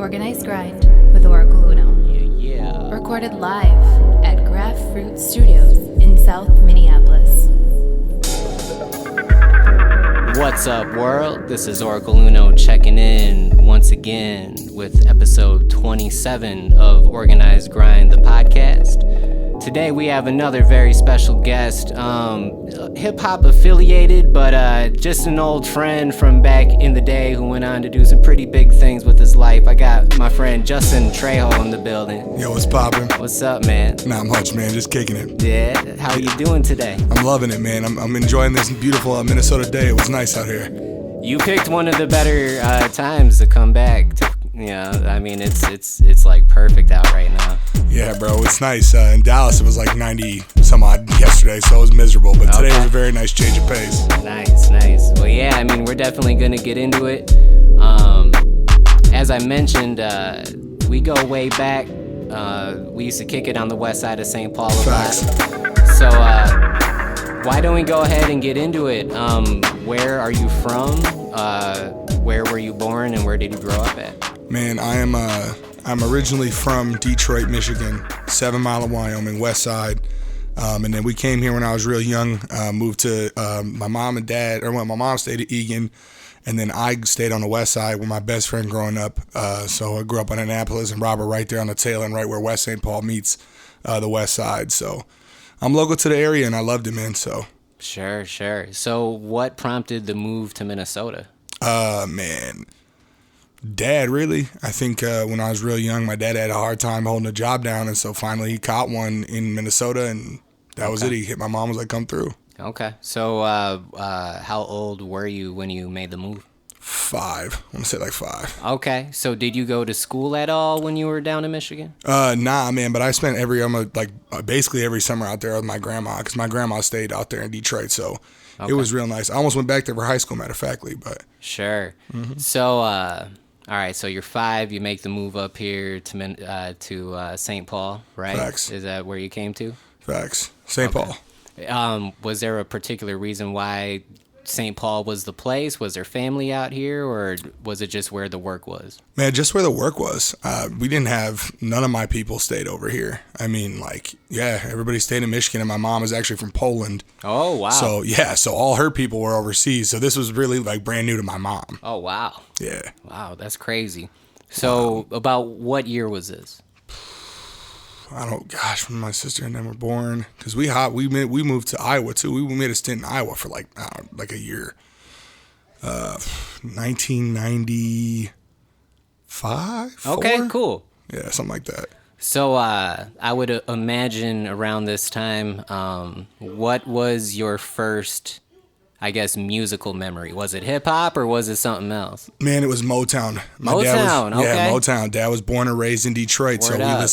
Organized Grind with OrikalUno. Yeah. Recorded live at Graph Fruit Studios in South Minneapolis. What's up, world? This is OrikalUno checking in once again with episode 27 of Organized Grind, the podcast. Today we have another very special guest, hip-hop affiliated, but just an old friend from back in the day who went on to do some pretty big things with his life. I got my friend Justin Trejo in the building. Yo, what's poppin'? What's up, man? Not much, man. Just kicking it. Yeah, how you doing today? I'm loving it, man. I'm enjoying this beautiful Minnesota day. It was nice out here. You picked one of the better times to come back. I mean, it's like perfect out right now. Yeah, bro, it's nice. In Dallas, it was like 90 some odd yesterday, so it was miserable. But today was a very nice change of pace. Nice. Well, yeah, I mean, we're definitely gonna get into it. As I mentioned, we go way back. We used to kick it on the west side of St. Paul a lot. So why don't we go ahead and get into it? Where are you from? Where were you born, and where did you grow up at? Man, I'm originally from Detroit, Michigan, 7 Mile of Wyoming, west side. And then we came here when I was real young, moved to my mom and dad, or when my mom stayed at Egan, and then I stayed on the west side with my best friend growing up. So I grew up in Annapolis and Robert right there on the tail end, right where West St. Paul meets the west side. So I'm local to the area, and I loved it, man. So Sure. So what prompted the move to Minnesota? Man, dad, really. I think when I was real young, my dad had a hard time holding a job down, and so finally he caught one in Minnesota, and that was it. He hit my mom, was like, come through. Okay. So how old were you when you made the move? 5. I want to say like 5. Okay. So did you go to school at all when you were down in Michigan? Nah, man, but I spent basically every summer out there with my grandma, because my grandma stayed out there in Detroit, so it was real nice. I almost went back there for high school, matter of factly, but. Sure. Mm-hmm. So, all right, so you're 5, you make the move up here to St. Paul, right? Facts. Is that where you came to? Facts. St. Paul. Was there a particular reason why St. Paul was the place? Was there family out here, or was it just where the work was? Man, just where the work was. We didn't have, none of my people stayed over here. I mean, everybody stayed in Michigan, and my mom is actually from Poland. Oh, wow. So all her people were overseas. So this was really brand new to my mom. Oh, wow. Yeah. Wow, that's crazy. So about what year was this? When my sister and them were born, because we moved to Iowa too. We made a stint in Iowa for like a year. 1995. Okay, 4? cool. Yeah, something like that. So I would imagine around this time, what was your first, I guess, musical memory? Was it hip hop or was it something else? Man, it was Motown. Okay. Yeah, Motown. Dad was born and raised in Detroit, Word up.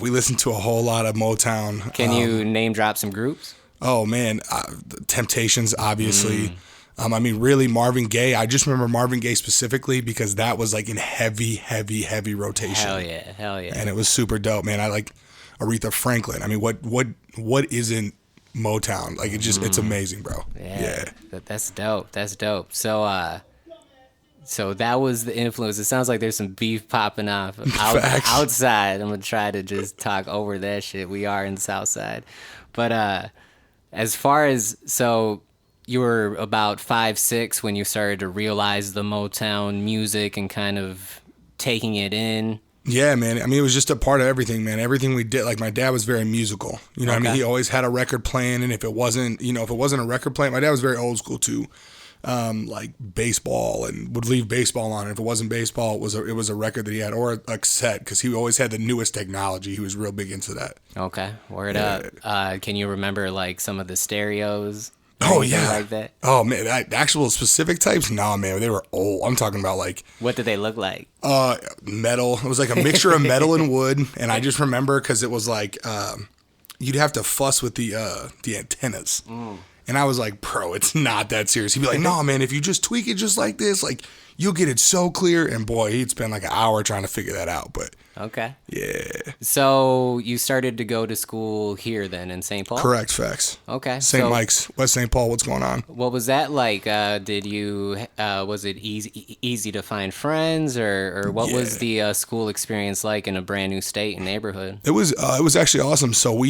we listened to a whole lot of Motown. Can you name drop some groups? Oh man, the Temptations, obviously. I mean, really, Marvin Gaye. I just remember Marvin Gaye specifically because that was like in heavy rotation. Hell yeah. And it was super dope, man. I like Aretha Franklin. I mean, what isn't Motown? Like, it's amazing, bro. Yeah. That's dope. So that was the influence. It sounds like there's some beef popping off outside. I'm gonna try to just talk over that shit. We are in the South Side, but as far as you were about 5, 6 when you started to realize the Motown music and kind of taking it in. Yeah, man. I mean, it was just a part of everything, man. Everything we did, like my dad was very musical. You know what I mean? He always had a record playing, and if it wasn't a record playing, my dad was very old school too. Like baseball, and would leave baseball on. And if it wasn't baseball, it was a record that he had, or a set, because he always had the newest technology. He was real big into that. Okay, word up. Can you remember like some of the stereos? Oh yeah, like that. Oh man, actual specific types? Nah, man, they were old. I'm talking about like. What did they look like? Metal. It was like a mixture of metal and wood, and I just remember because it was like you'd have to fuss with the antennas, And I was like, bro, it's not that serious. He'd be like, no, man, if you just tweak it just like this, like, you'll get it so clear. And boy, he'd spend like an hour trying to figure that out. But okay. Yeah. So you started to go to school here then in St. Paul? Correct, facts. Okay. St. Mike's, West St. Paul, what's going on? What was that like? Was it easy to find friends, or what was the school experience like in a brand new state and neighborhood? It was actually awesome. So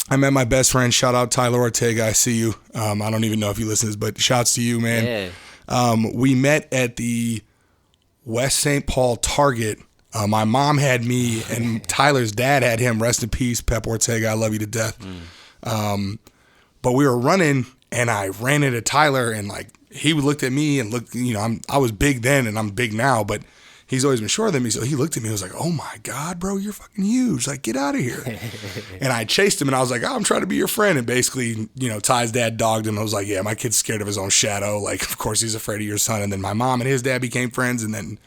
I met my best friend. Shout out Tyler Ortega. I see you. I don't even know if you listen to this, but shouts to you, man. Yeah. We met at the West St. Paul Target. My mom had me, and Tyler's dad had him. Rest in peace, Pep Ortega. I love you to death. But we were running, and I ran into Tyler, and like he looked at me and looked. You know, I was big then, and I'm big now, but he's always been shorter than me. So he looked at me and was like, "Oh my God, bro, you're fucking huge. Like, get out of here." And I chased him, and I was like, "Oh, I'm trying to be your friend." And basically, you know, Ty's dad dogged him. I was like, "Yeah, my kid's scared of his own shadow. Like, of course he's afraid of your son." And then my mom and his dad became friends, and then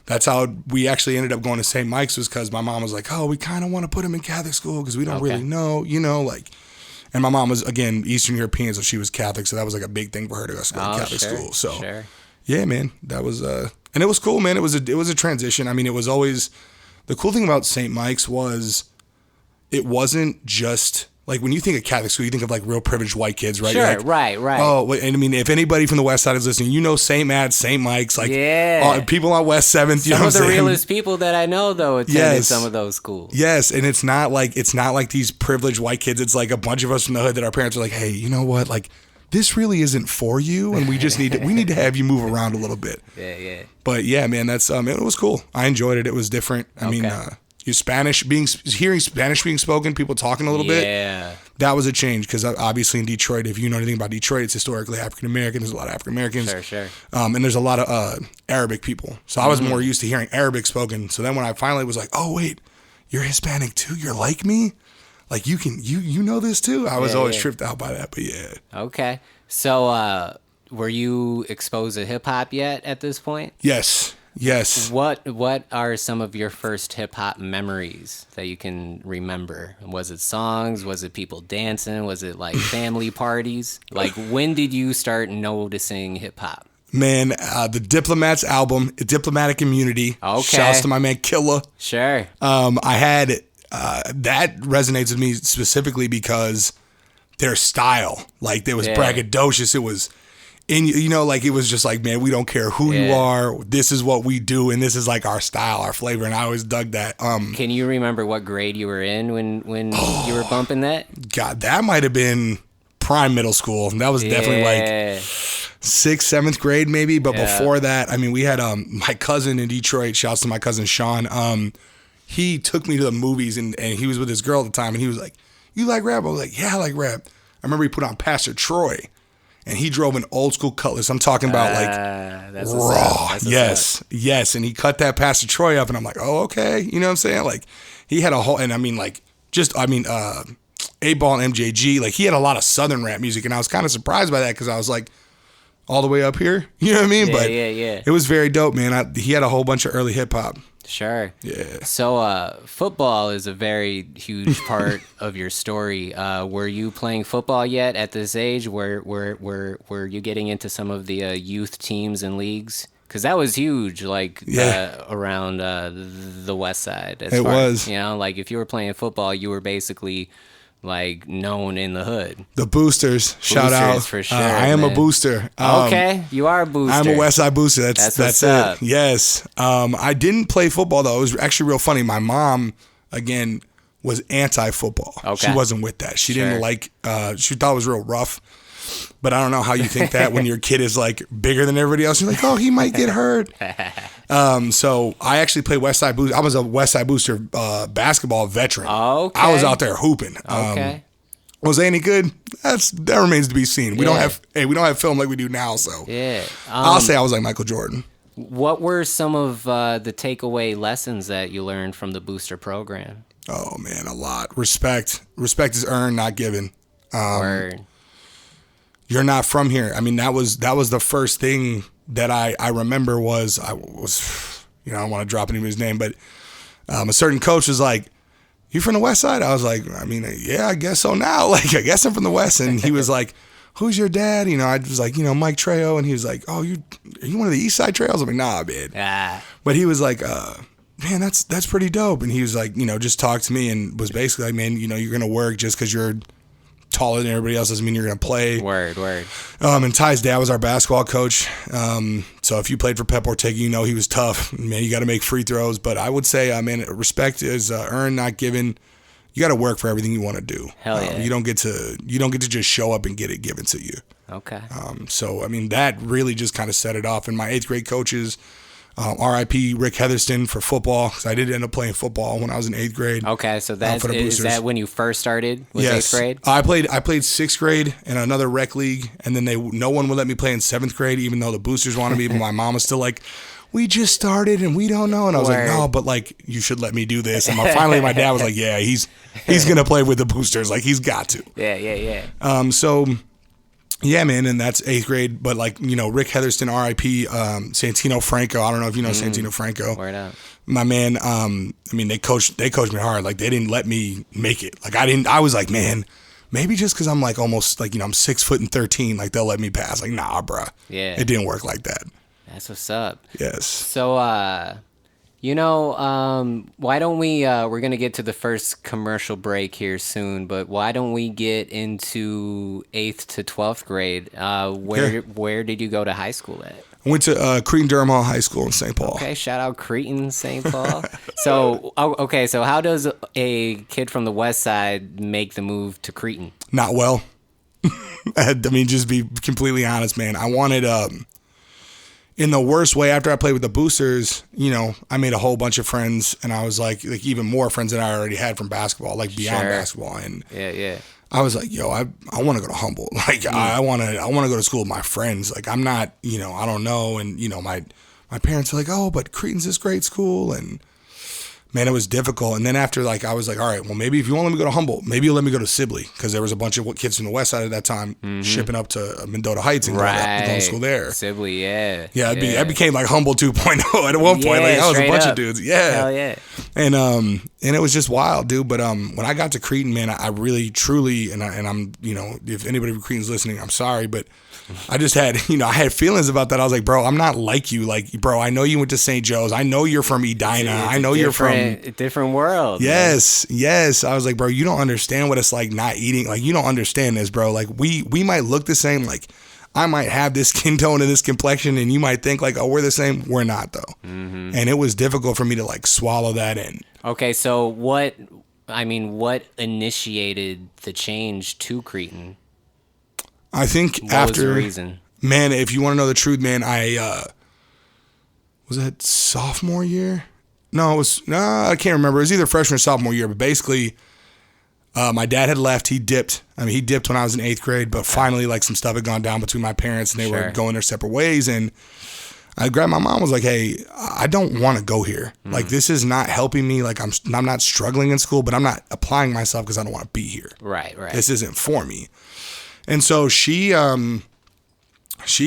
that's how we actually ended up going to St. Mike's, was because my mom was like, "Oh, we kind of want to put him in Catholic school because we don't really know, you know, like." And my mom was, again, Eastern European, so she was Catholic, so that was like a big thing for her to go to Catholic school. So, yeah, man, that was and it was cool, man. It was a transition. I mean, it was always, the cool thing about St. Mike's was it wasn't just, like, when you think of Catholic school, you think of like real privileged white kids, right? Sure, like, right. Oh, and I mean, if anybody from the West Side is listening, you know St. Matt's, St. Mike's, like people on West 7th. You know what I'm saying? Some of the realest people that I know, though, attended some of those schools. Yes, and it's not like these privileged white kids. It's like a bunch of us from the hood that our parents are like, "Hey, you know what? Like, this really isn't for you, and we just need to have you move around a little bit." Yeah. But yeah, man, that's it was cool. I enjoyed it. It was different. I mean, hearing Spanish being spoken, people talking a little bit. Yeah. That was a change, because obviously in Detroit, if you know anything about Detroit, it's historically African American. There's a lot of African Americans. Sure. And there's a lot of Arabic people. So I was more used to hearing Arabic spoken. So then when I finally was like, "Oh wait, you're Hispanic too? You're like me? Like you know this too?" I was always tripped out by that. But yeah. Okay. So were you exposed to hip hop yet at this point? Yes. What are some of your first hip hop memories that you can remember? Was it songs? Was it people dancing? Was it like family parties? Like, when did you start noticing hip hop? Man, the Diplomats album, Diplomatic Immunity. Okay. Shouts to my man Killa. Sure. I had that resonates with me specifically because their style, like, there was braggadocious. It was, you know, like, it was just like, man, we don't care who you are. This is what we do, and this is like our style, our flavor, and I always dug that. Can you remember what grade you were in when you were bumping that? God, that might have been prime middle school. That was definitely like 6th, 7th grade maybe. But before that, I mean, we had my cousin in Detroit. Shouts to my cousin Sean. He took me to the movies, and he was with his girl at the time, and he was like, "You like rap?" I was like, "Yeah, I like rap." I remember he put on Pastor Troy, and he drove an old school Cutlass. I'm talking about like that's raw. Yes. And he cut that Pastor Troy up, and I'm like, "Oh, okay." You know what I'm saying? Like, he had a whole, and I mean, like, 8-Ball and MJG. Like, he had a lot of Southern rap music, and I was kind of surprised by that, because I was like, all the way up here. You know what I mean? But it was very dope, man. He had a whole bunch of early hip hop. Sure. Yeah. So football is a very huge part of your story. Were you playing football yet at this age? Were you getting into some of the youth teams and leagues? Because that was huge, like, around the West Side. It was. You know, like, if you were playing football, you were basically, like, known in the hood. The boosters, shout out. For sure. I am a booster. Okay, you are a booster. I'm a West Side booster. That's what's it. up. Yes. I didn't play football, though. It was actually real funny. My mom, again, was anti-football. Okay. She wasn't with that. She didn't like, she thought it was real rough. But I don't know how you think that when your kid is like bigger than everybody else. You're like, "Oh, he might get hurt." So I actually played West Side Booster. I was a West Side Booster basketball veteran. Okay. I was out there hooping. Okay. Was I any good? That remains to be seen. We don't have film like we do now. So I'll say I was like Michael Jordan. What were some of the takeaway lessons that you learned from the booster program? Oh man, a lot. Respect is earned, not given. Word. You're not from here. I mean, that was the first thing that I remember was, I don't want to drop anybody's name, but a certain coach was like, you from the West Side? I was like, I mean, yeah, I guess so now. Like, I guess I'm from the West. And he was like, who's your dad? You know, I was like, you know, Mike Trejo. And he was like, oh, are you one of the East Side Trails? I'm like, nah, man. But he was like, man, that's pretty dope. And he was like, you know, just talked to me and was basically like, man, you know, you're going to work just because you're taller than everybody else doesn't mean you're going to play. Word. And Ty's dad was our basketball coach. So if you played for Pep Ortega, you know he was tough. Man, you got to make free throws. But I would say, man, respect is earned, not given. You got to work for everything you want to do. Hell yeah. You don't get to just show up and get it given to you. Okay. So I mean, that really just kind of set it off. And my 8th grade coaches, R.I.P. Rick Heatherston for football, because I did end up playing football when I was in 8th grade. Okay, so is that when you first started? Was yes. 8th grade? I played 6th grade in another rec league, and then no one would let me play in 7th grade, even though the boosters wanted me. But my mom was still like, we just started and we don't know. And I was like, no, but like you should let me do this. And finally my dad was like, yeah, he's gonna play with the boosters, like he's got to. Yeah. So yeah, man, and that's 8th grade. But like, you know, Rick Heatherston, R.I.P. Santino Franco. I don't know if you know Santino Franco. Word up. My man, I mean, they coached me hard. Like they didn't let me make it. Like I was like, man, maybe just because I'm like almost like, you know, I'm 6'13", like they'll let me pass. Like, nah, bruh. Yeah. It didn't work like that. That's what's up. Yes. So, you know, why don't we, we're going to get to the first commercial break here soon, but why don't we get into 8th to 12th grade? Where did you go to high school at? I went to Cretin Durham Hall High School in St. Paul. Okay, shout out Cretin, St. Paul. So how does a kid from the West Side make the move to Cretin? Not well. I mean, just be completely honest, man. I wanted, in the worst way, after I played with the boosters, you know, I made a whole bunch of friends, and I was like even more friends than I already had from basketball, like beyond basketball. And yeah. I was like, yo, I want to go to Humboldt. Like, I want to go to school with my friends. Like, I'm not, you know, I don't know. And, you know, my parents are like, oh, but Cretin's this great school. And, man, it was difficult. And then after, like, I was like, all right, well, maybe if you won't let me go to Humboldt, maybe you'll let me go to Sibley, because there was a bunch of kids from the West Side at that time shipping up to Mendota Heights and going to school there. Sibley, yeah. Yeah, I became like Humboldt 2.0 at one point. Like, I was a bunch of dudes. Yeah. Hell yeah. And it was just wild, dude. But when I got to Cretin, man, I really, truly, and I'm, you know, if anybody from Cretin's listening, I'm sorry, but I just had, you know, I had feelings about that. I was like, bro, I'm not like you. Like, bro, I know you went to St. Joe's. I know you're from Edina. I know you're from a different world. Yes, man. Yes. I was like, bro, you don't understand what it's like not eating. Like, you don't understand this, bro. Like, we might look the same. Like, I might have this skin tone and this complexion, and you might think like, oh, we're the same. We're not, though. And it was difficult for me to like swallow that in. Okay, so what initiated the change to Cretin? I think what was the reason? Man, if you want to know the truth, man, was that sophomore year? No, I can't remember. It was either freshman or sophomore year, but basically, my dad had left. He dipped. I mean, he dipped when I was in 8th grade, but finally, like, some stuff had gone down between my parents, and they were going their separate ways. And I grabbed my mom, was like, hey, I don't want to go here. Like, this is not helping me. Like, I'm not struggling in school, but I'm not applying myself because I don't want to be here. Right. This isn't for me. And so she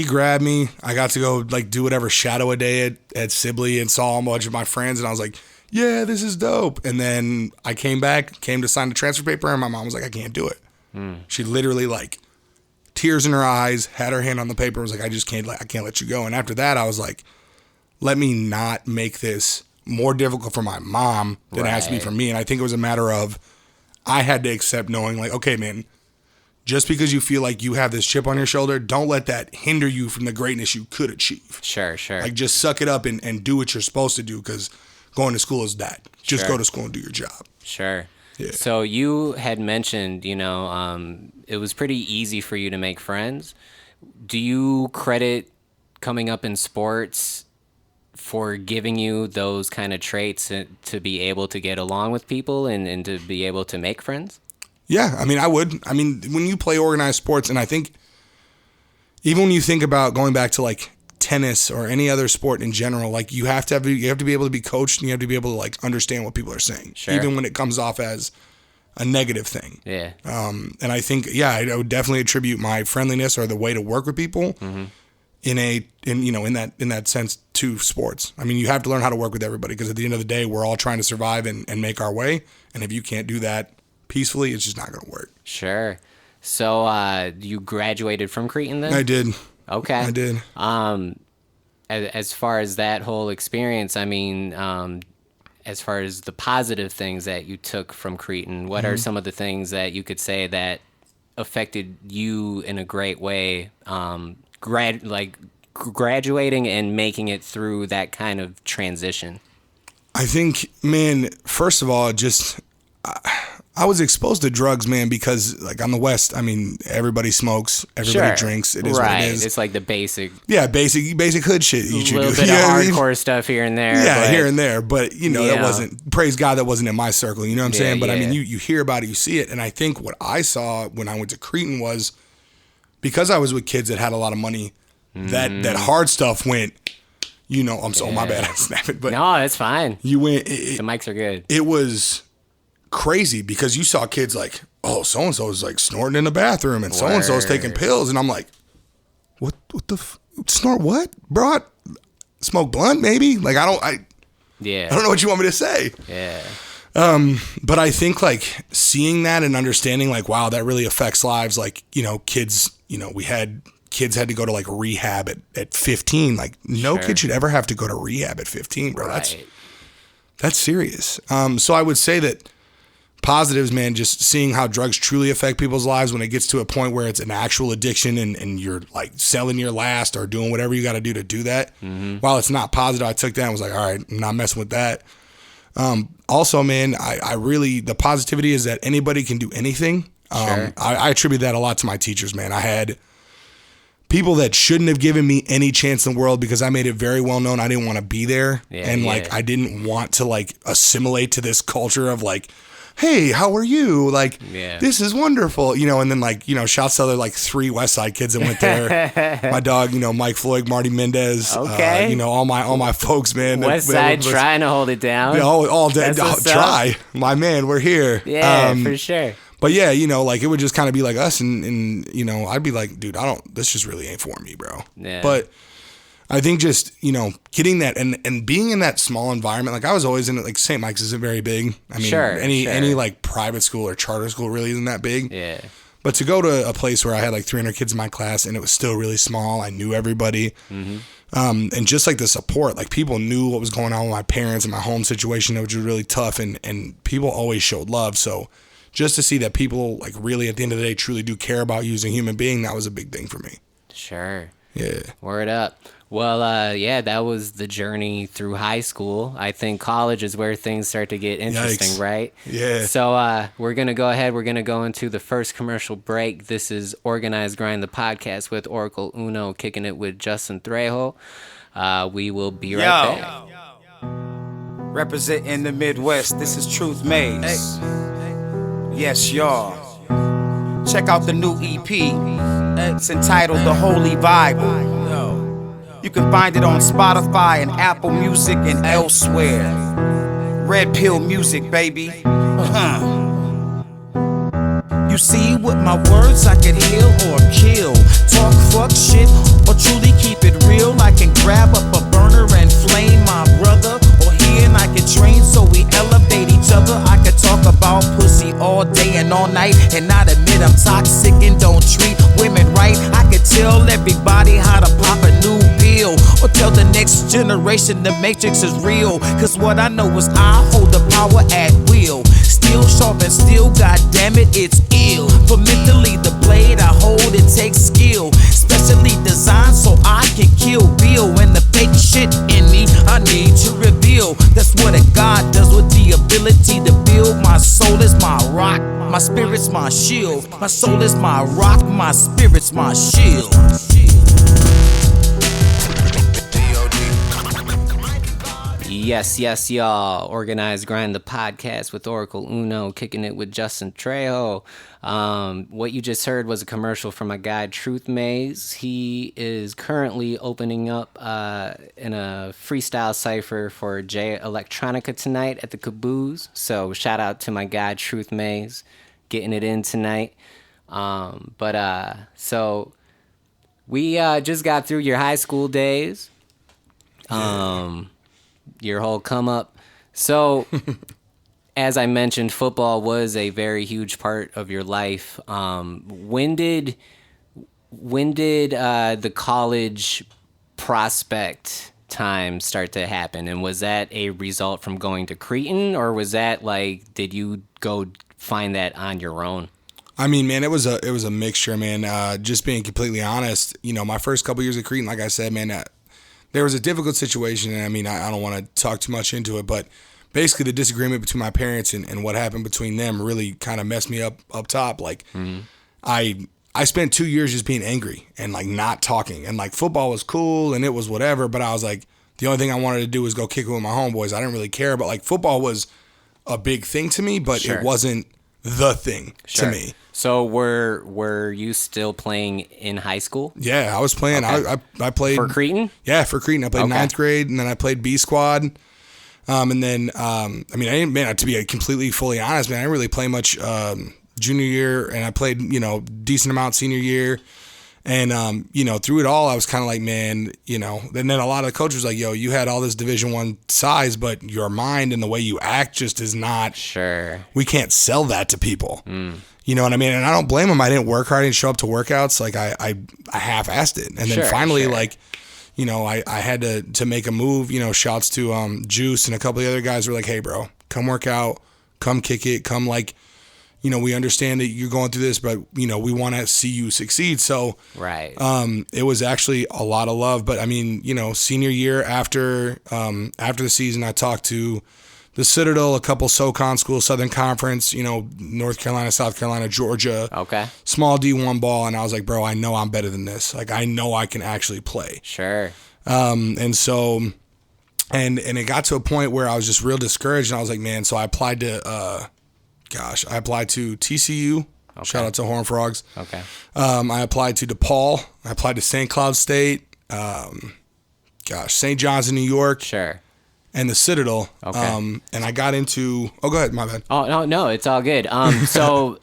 grabbed me. I got to go like do whatever shadow a day at Sibley and saw a bunch of my friends, and I was like, yeah, this is dope. And then I came to sign the transfer paper, and my mom was like, I can't do it. She literally, like, tears in her eyes, had her hand on the paper, was like, I can't let you go. And after that, I was like, let me not make this more difficult for my mom than it has to be for me. And I think it was a matter of I had to accept knowing, like, okay, man, just because you feel like you have this chip on your shoulder, don't let that hinder you from the greatness you could achieve. Sure. Like, just suck it up and do what you're supposed to do, because going to school is that. Just go to school and do your job. Sure. Yeah. So you had mentioned, you know, it was pretty easy for you to make friends. Do you credit coming up in sports for giving you those kind of traits to be able to get along with people and to be able to make friends? Yeah, I mean, I would. I mean, when you play organized sports, and I think even when you think about going back to like tennis or any other sport in general, like you have to be able to be coached, and you have to be able to like understand what people are saying, even when it comes off as a negative thing. Yeah. And I think, I would definitely attribute my friendliness or the way to work with people in that sense to sports. I mean, you have to learn how to work with everybody because at the end of the day, we're all trying to survive and make our way. And if you can't do that peacefully, it's just not going to work. Sure. So you graduated from Cretin then? I did. Okay. I did. As far as that whole experience, I mean, as far as the positive things that you took from Cretin, what are some of the things that you could say that affected you in a great way, graduating and making it through that kind of transition? I think, man, first of all, just I was exposed to drugs, man, because like on the West, I mean, everybody smokes, everybody drinks. It is what it is. It's like the basic. Yeah, basic hood shit. A little bit of hardcore stuff here and there. Yeah, here and there. But, that wasn't, praise God, that wasn't in my circle. You know what I'm saying? But I mean, you hear about it, you see it. And I think what I saw when I went to Cretin was because I was with kids that had a lot of money, that hard stuff went, I'm so, my bad, I snapped it. But no, it's fine. You went. The mics are good. It was crazy because you saw kids like, oh, so-and-so is like snorting in the bathroom and so-and-so is taking pills. And I'm like, what snort what? Bro, smoke blunt maybe? Like, I don't know what you want me to say. Yeah. But I think like seeing that and understanding like, wow, that really affects lives. Like, kids, we had kids had to go to like rehab at 15. Like no kid should ever have to go to rehab at 15, bro. Right. That's serious. So I would say that positives, man, just seeing how drugs truly affect people's lives when it gets to a point where it's an actual addiction and you're like selling your last or doing whatever you got to do that. While it's not positive, I took that and was like, all right, I'm not messing with that. Also, man, I really, the positivity is that anybody can do anything. I attribute that a lot to my teachers, man. I had people that shouldn't have given me any chance in the world because I made it very well known I didn't want to be there. I didn't want to like assimilate to this culture of like, hey, how are you? Like, this is wonderful, and then like, shouts to other like 3 West Side kids that went there. My dog, Mike Floyd, Marty Mendez, all my folks, man. West Side trying to hold it down. All day, try. My man, we're here. Yeah, for sure. But yeah, like it would just kind of be like us and I'd be like, dude, this just really ain't for me, bro. Yeah. But I think just, getting that and being in that small environment, like I was always in it, like St. Mike's isn't very big. I mean, any like private school or charter school really isn't that big. Yeah. But to go to a place where I had like 300 kids in my class and it was still really small, I knew everybody. And just like the support, like people knew what was going on with my parents and my home situation, which was really tough. And people always showed love. So just to see that people like really at the end of the day truly do care about you as a human being, that was a big thing for me. Sure. Yeah. Word up. Well, that was the journey through high school. I think college is where things start to get interesting, right? Yeah. So we're going to go ahead. We're going to go into the first commercial break. This is Organized Grind, the podcast with OrikalUno, kicking it with Justin Trejo. We will be right back. Representing the Midwest, this is Truth Maze. Yes, y'all. Check out the new EP. It's entitled The Holy Bible. You can find it on Spotify and Apple Music and elsewhere. Red Pill Music, baby. You see, with my words I can heal or kill. Talk fuck shit or truly keep it real. I can grab up a burner and flame my brother. Or he and I can train so we elevate each other. I could talk about pussy all day and all night and not admit I'm toxic and don't treat women right. I could tell everybody how to pop a new pill or tell the next generation the matrix is real. Cause what I know is I hold the power at will. Still sharp and still, goddammit, it's ill. For mentally the blade I hold, it takes skill. Specially designed so I can kill Bill. When the fake shit in me I need to reveal. That's what a God does with the ability to build. My soul is my rock, my spirit's my shield. My soul is my rock, my spirit's my shield. Yes, y'all. Organized Grind, the podcast with OrikalUno, kicking it with Justin Trejo. What you just heard was a commercial from my guy, Truth Maze. He is currently opening up in a freestyle cypher for J Electronica tonight at the Caboose. So shout out to my guy, Truth Maze, getting it in tonight. So We just got through your high school days. Your whole come up. So, as I mentioned, football was a very huge part of your life. When did the college prospect time start to happen? And was that a result from going to Cretin, or was that like, did you go find that on your own? I mean, man, it was a mixture, man. Just being completely honest, my first couple years at Cretin, like I said, man, there was a difficult situation, and I mean, I don't want to talk too much into it, but basically the disagreement between my parents and what happened between them really kind of messed me up top. Like, I spent 2 years just being angry and like not talking, and like football was cool and it was whatever, but I was like, the only thing I wanted to do was go kick it with my homeboys. I didn't really care, but like football was a big thing to me, but It wasn't the thing to me. So were you still playing in high school? Yeah, I was playing. Okay. I played for Cretin. Yeah, for Cretin. I played ninth grade, and then I played B squad. And then I mean, I didn't, man, to be completely fully honest, man, I didn't really play much junior year, and I played decent amount senior year. And through it all, I was kind of like, man, and then a lot of the coaches was like, yo, you had all this Division I size, but your mind and the way you act just is not. Sure. We can't sell that to people. You know what I mean? And I don't blame them. I didn't work hard. I didn't show up to workouts. Like I half-assed it. And then finally, like, I had to make a move. Shouts to Juice and a couple of the other guys were like, hey, bro, come work out, come kick it, come like, we understand that you're going through this, but we want to see you succeed. So it was actually a lot of love. But I mean, senior year after the season, I talked to the Citadel, a couple SoCon schools, Southern Conference, North Carolina, South Carolina, Georgia. Okay. Small D1 ball, and I was like, bro, I know I'm better than this. Like, I know I can actually play. Sure. And so, and it got to a point where I was just real discouraged, and I was like, man. So I applied to, I applied to TCU. Okay. Shout out to Horned Frogs. Okay. I applied to DePaul. I applied to St. Cloud State. St. John's in New York. Sure. And the Citadel. Okay. And I got into. Oh, go ahead. My bad. Oh no, it's all good. So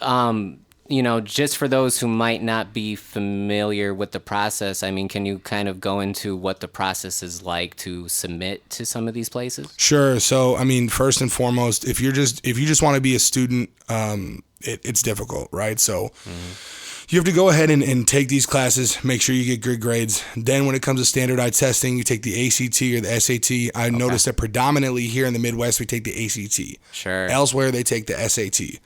just for those who might not be familiar with the process, I mean, can you kind of go into what the process is like to submit to some of these places? Sure. So, I mean, first and foremost, if you just want to be a student, it's difficult, right? So. You have to go ahead and take these classes, make sure you get good grades. Then when it comes to standardized testing, you take the ACT or the SAT. I noticed that predominantly here in the Midwest, we take the ACT. Sure. Elsewhere, they take the SAT.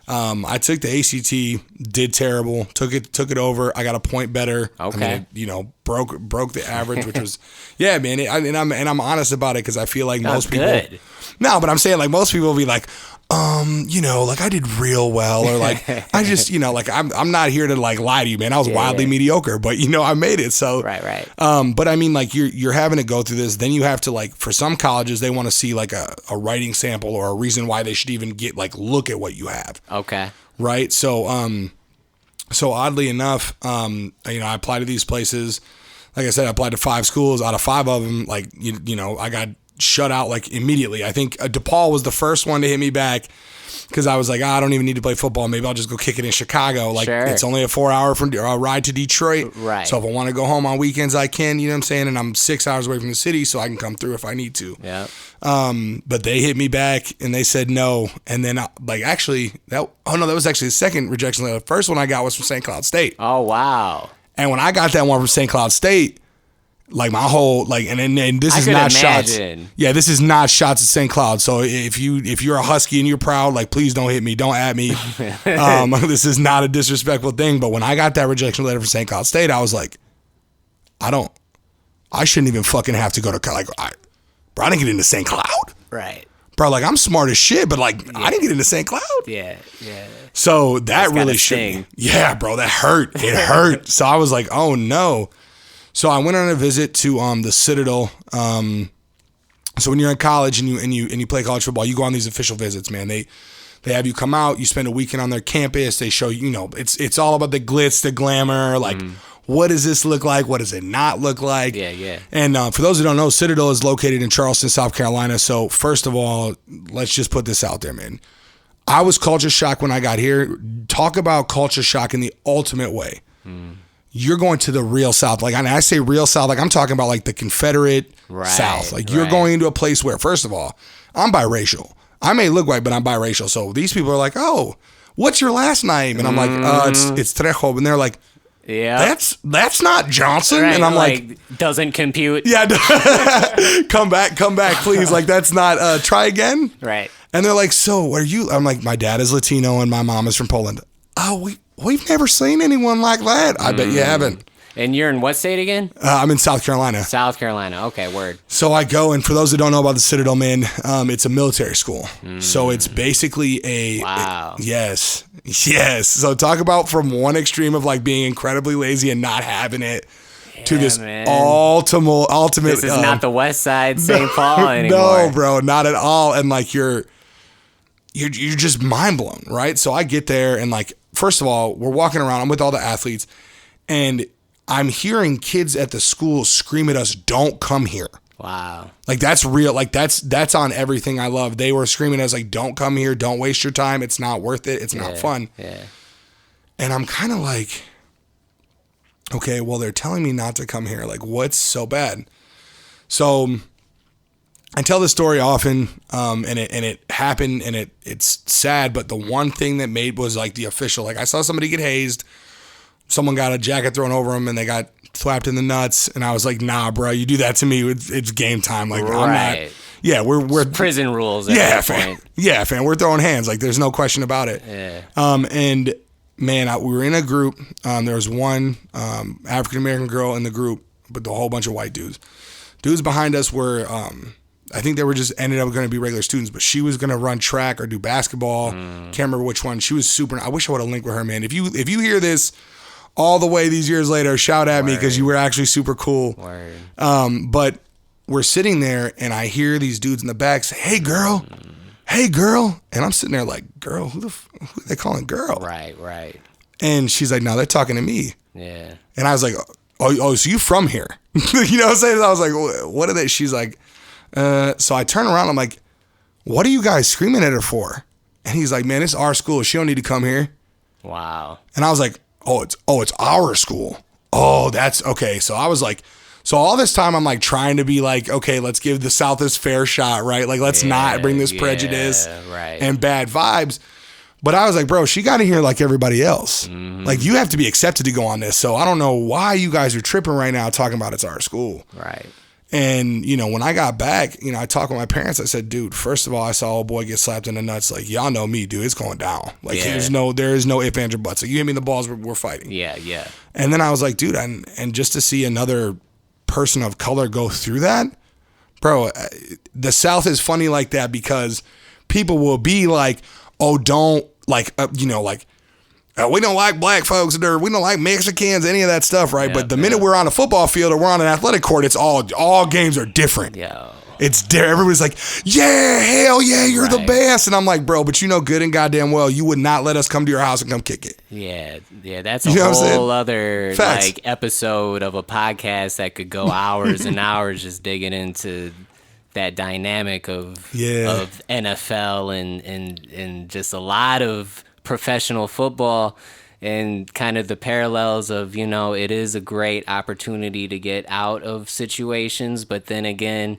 I took the ACT, did terrible, took it over. I got a point better. Okay. I mean, broke the average, which was, yeah, man. I'm honest about it because I feel like most people. Good. No, but I'm saying like most people will be like, like I did real well, or like I just, like I'm not here to like lie to you, man. I was wildly mediocre, but I made it. So right. But I mean, like you're having to go through this. Then you have to like, for some colleges, they want to see like a writing sample or a reason why they should even look at what you have. Okay. Right. So oddly enough, I applied to these places. Like I said, I applied to 5 schools. Out of 5 of them, like I got shut out like immediately. I think DePaul was the first one to hit me back because I was like, I don't even need to play football. Maybe I'll just go kick it in Chicago. Like It's only a 4-hour ride to Detroit. Right. So if I want to go home on weekends, I can. You know what I'm saying? And I'm 6 hours away from the city, so I can come through if I need to. Yeah. But they hit me back and they said no. And then that was actually the second rejection letter. The first one I got was from St. Cloud State. Oh wow. And when I got that one from St. Cloud State, like my whole and this is not shots. Yeah, this is not shots at St. Cloud. So if you're a Husky and you're proud, like please don't hit me, don't at me. This is not a disrespectful thing. But when I got that rejection letter from St. Cloud State, I was like, I shouldn't even fucking have to go to bro, I didn't get into St. Cloud. Right. Bro, like I'm smart as shit, but like I didn't get into St. Cloud. Yeah. So that really shook me. Yeah, bro, that hurt. It hurt. So I was like, oh no. So I went on a visit to the Citadel. So when you're in college and you play college football, you go on these official visits, man. They have you come out, you spend a weekend on their campus. They show you, it's all about the glitz, the glamour, like what does this look like? What does it not look like? Yeah. And for those who don't know, Citadel is located in Charleston, South Carolina. So first of all, let's just put this out there, man. I was culture shocked when I got here. Talk about culture shock in the ultimate way. you're going to the real South. Like, and I say real South, like I'm talking about like the Confederate South. Like you're going into a place where, first of all, I'm biracial. I may look white, but I'm biracial. So these people are like, oh, what's your last name? And I'm like, it's Trejo. And they're like, yeah, that's not Johnson. Right, and I'm like, doesn't compute. Yeah, come back, please. Like, that's not, try again. Right. And they're like, so are you? I'm like, my dad is Latino and my mom is from Poland. Oh, we've never seen anyone like that. I bet you haven't. And you're in what state again? I'm in South Carolina. South Carolina. Okay, word. So I go, and for those that don't know about the Citadel, man, it's a military school. So it's basically yes. So talk about from one extreme of like being incredibly lazy and not having it to this ultimate. This is not the West Side St. Paul anymore. No, bro, not at all. And like you're just mind blown, right? So I get there, and like, first of all, we're walking around. I'm with all the athletes, and I'm hearing kids at the school scream at us, "Don't come here." Wow. Like that's real. Like that's on everything I love. They were screaming at us like, "Don't come here. Don't waste your time. It's not worth it. It's not fun." Yeah. And I'm kind of like, okay, well, they're telling me not to come here. Like, what's so bad? So I tell this story often, and it happened, and it's sad. But the one thing that made was like the official. Like I saw somebody get hazed. Someone got a jacket thrown over them and they got slapped in the nuts. And I was like, nah, bro, you do that to me, it's game time. Like, I'm not. Yeah, we're it's prison rules at that point. Yeah, fam, we're throwing hands. Like, there's no question about it. Yeah. And man, we were in a group. There was one African American girl in the group, but a whole bunch of white dudes. Dudes behind us were, I think they were just ended up going to be regular students, but she was going to run track or do basketball. Can't remember which one. She was super. I wish I would have linked with her, man. If you hear this all the way these years later, shout at me because you were actually super cool. Word. But we're sitting there and I hear these dudes in the back say, "Hey girl, hey girl," and I'm sitting there like, "Girl, who are they calling girl?" Right. And she's like, "No, they're talking to me." Yeah. And I was like, "Oh, so you from here?" You know what I'm saying? I was like, "What are they?" She's like, so I turn around. I'm like, "What are you guys screaming at her for?" And he's like, "Man, it's our school. She don't need to come here." Wow. And I was like, it's our school. Oh, that's okay. So I was like, so all this time I'm like trying to be like, okay, let's give the South its fair shot, right? Like, let's not bring this prejudice and bad vibes. But I was like, bro, she got in here like everybody else. Like, you have to be accepted to go on this. So I don't know why you guys are tripping right now talking about it's our school. Right. And, when I got back, I talked with my parents. I said, dude, first of all, I saw old boy get slapped in the nuts. Like, y'all know me, dude. It's going down. Like, there is no ifs, ands, or buts. Like, you hit me in the balls, we're fighting. Yeah. And then I was like, dude, and just to see another person of color go through that, bro, the South is funny like that because people will be like, oh, don't, like, we don't like black folks or we don't like Mexicans, any of that stuff, right? But the minute we're on a football field or we're on an athletic court, it's all games are different. Yo. It's there. Everybody's like, yeah, hell yeah, you're the best. And I'm like, bro, but good and goddamn well, you would not let us come to your house and come kick it. Yeah, that's a whole other like episode of a podcast that could go hours and hours just digging into that dynamic of NFL and just a lot of professional football and kind of the parallels of, it is a great opportunity to get out of situations, but then again,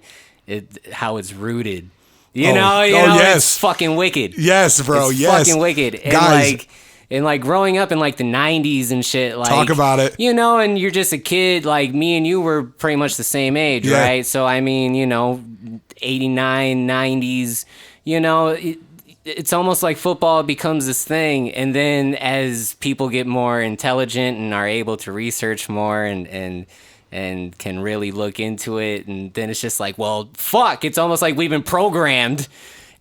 how it's rooted. It's fucking wicked. Yes, bro. It's yes. fucking wicked. And guys, like growing up in like the 90s and shit, like talk about it. And you're just a kid, like me and you were pretty much the same age, right? So I mean, 89, 90s, it's almost like football becomes this thing, and then as people get more intelligent and are able to research more and can really look into it, and then it's just like, well, fuck, it's almost like we've been programmed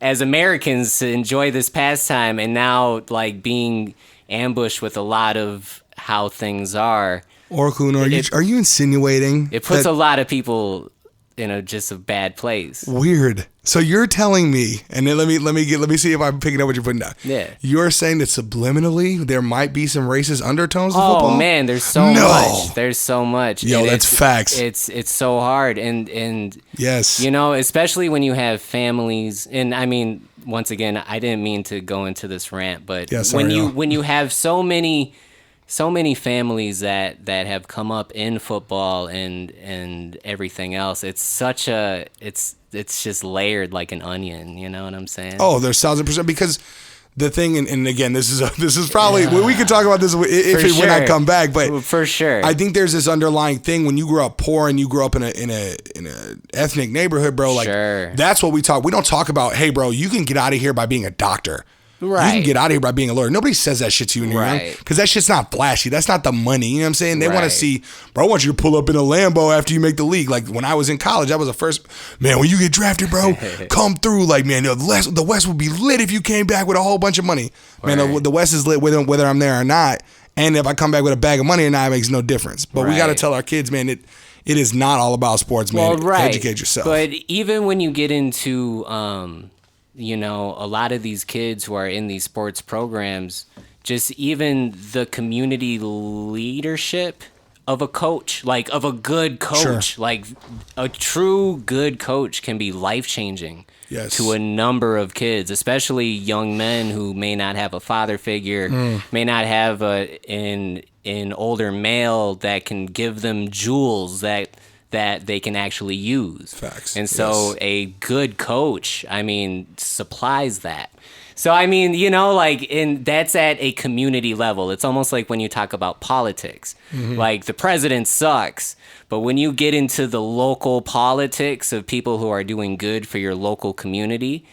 as Americans to enjoy this pastime, and now like being ambushed with a lot of how things are. OrikalUno, are you insinuating it puts a lot of people in just a bad place? Weird. So you're telling me, and then let me see if I'm picking up what you're putting down. Yeah. You're saying that subliminally there might be some racist undertones to football? Oh man, there's so much. There's so much. Yo, that's facts. It's so hard, and yes, especially when you have families, and I mean, once again, I didn't mean to go into this rant, but when you have so many so many families that have come up in football and everything else. It's such a it's just layered like an onion. You know what I'm saying? Oh, there's 1,000%, because the thing, and again, this is probably we could talk about this when I come back, but for sure, I think there's this underlying thing when you grow up poor and you grow up in a ethnic neighborhood, bro. Like that's what we talk. We don't talk about, hey, bro, you can get out of here by being a doctor. Right. You can get out of here by being a lawyer. Nobody says that shit to you when you're young, because that shit's not flashy. That's not the money. You know what I'm saying? They want to see, bro, I want you to pull up in a Lambo after you make the league. Like when I was in college, that was the first, man, when you get drafted, bro, come through. Like, man, the West would be lit if you came back with a whole bunch of money. Man, the West is lit whether I'm there or not. And if I come back with a bag of money or not, it makes no difference. But we got to tell our kids, man, it is not all about sports, man. Well, educate yourself. But even when you get into... you know, a lot of these kids who are in these sports programs, just even the community leadership of a coach, like of a good coach, like a true good coach can be life-changing to a number of kids, especially young men who may not have a father figure, may not have an older male that can give them jewels that they can actually use. Facts. And so a good coach, I mean, supplies that. So, I mean, you know, like, and that's at a community level. It's almost like when you talk about politics. Like, the president sucks, but when you get into the local politics of people who are doing good for your local community,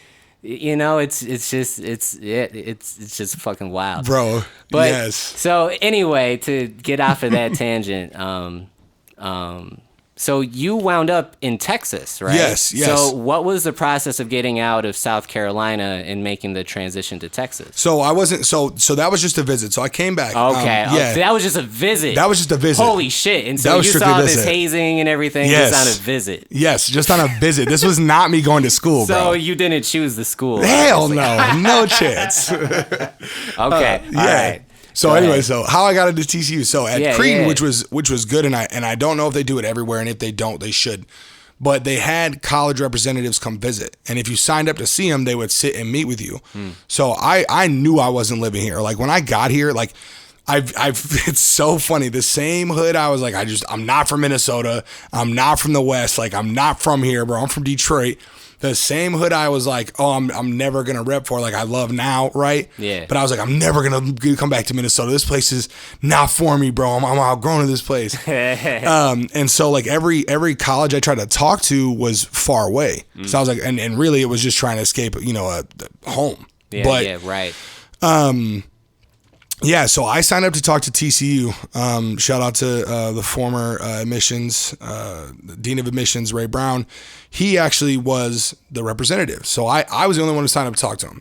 you know, it's just fucking wild. Bro, but, yes. So, anyway, to get off of that tangent, so you wound up in Texas, right? Yes. So what was the process of getting out of South Carolina and making the transition to Texas? So I wasn't, so that was just a visit. So I came back. Okay. That was just a visit. That was just a visit. Holy shit. And so you saw this hazing and everything just on a visit. Yes, just on a visit. This was not me going to school, bro. So you didn't choose the school. Hell no. No chance. Okay. All right. So anyway, so how I got into TCU. So at Cretin, which was good, and I don't know if they do it everywhere, and if they don't, they should. But they had college representatives come visit, and if you signed up to see them, they would sit and meet with you. So I knew I wasn't living here. Like when I got here, like I've it's so funny. The same hood I was like, I'm not from Minnesota. I'm not from the West. Like I'm not from here, bro. I'm from Detroit. The same hood I was like, oh, I'm never going to rep for, like I love now, right? Yeah. But I was like, I'm never going to come back to Minnesota. This place is not for me, bro. I'm outgrown of this place. And so like every college I tried to talk to was far away. So I was like, and really it was just trying to escape, you know, a home. Yeah, right. Yeah, so I signed up to talk to TCU. Shout out to the former admissions, Dean of Admissions, Ray Brown. He actually was the representative. So I was the only one who signed up to talk to him.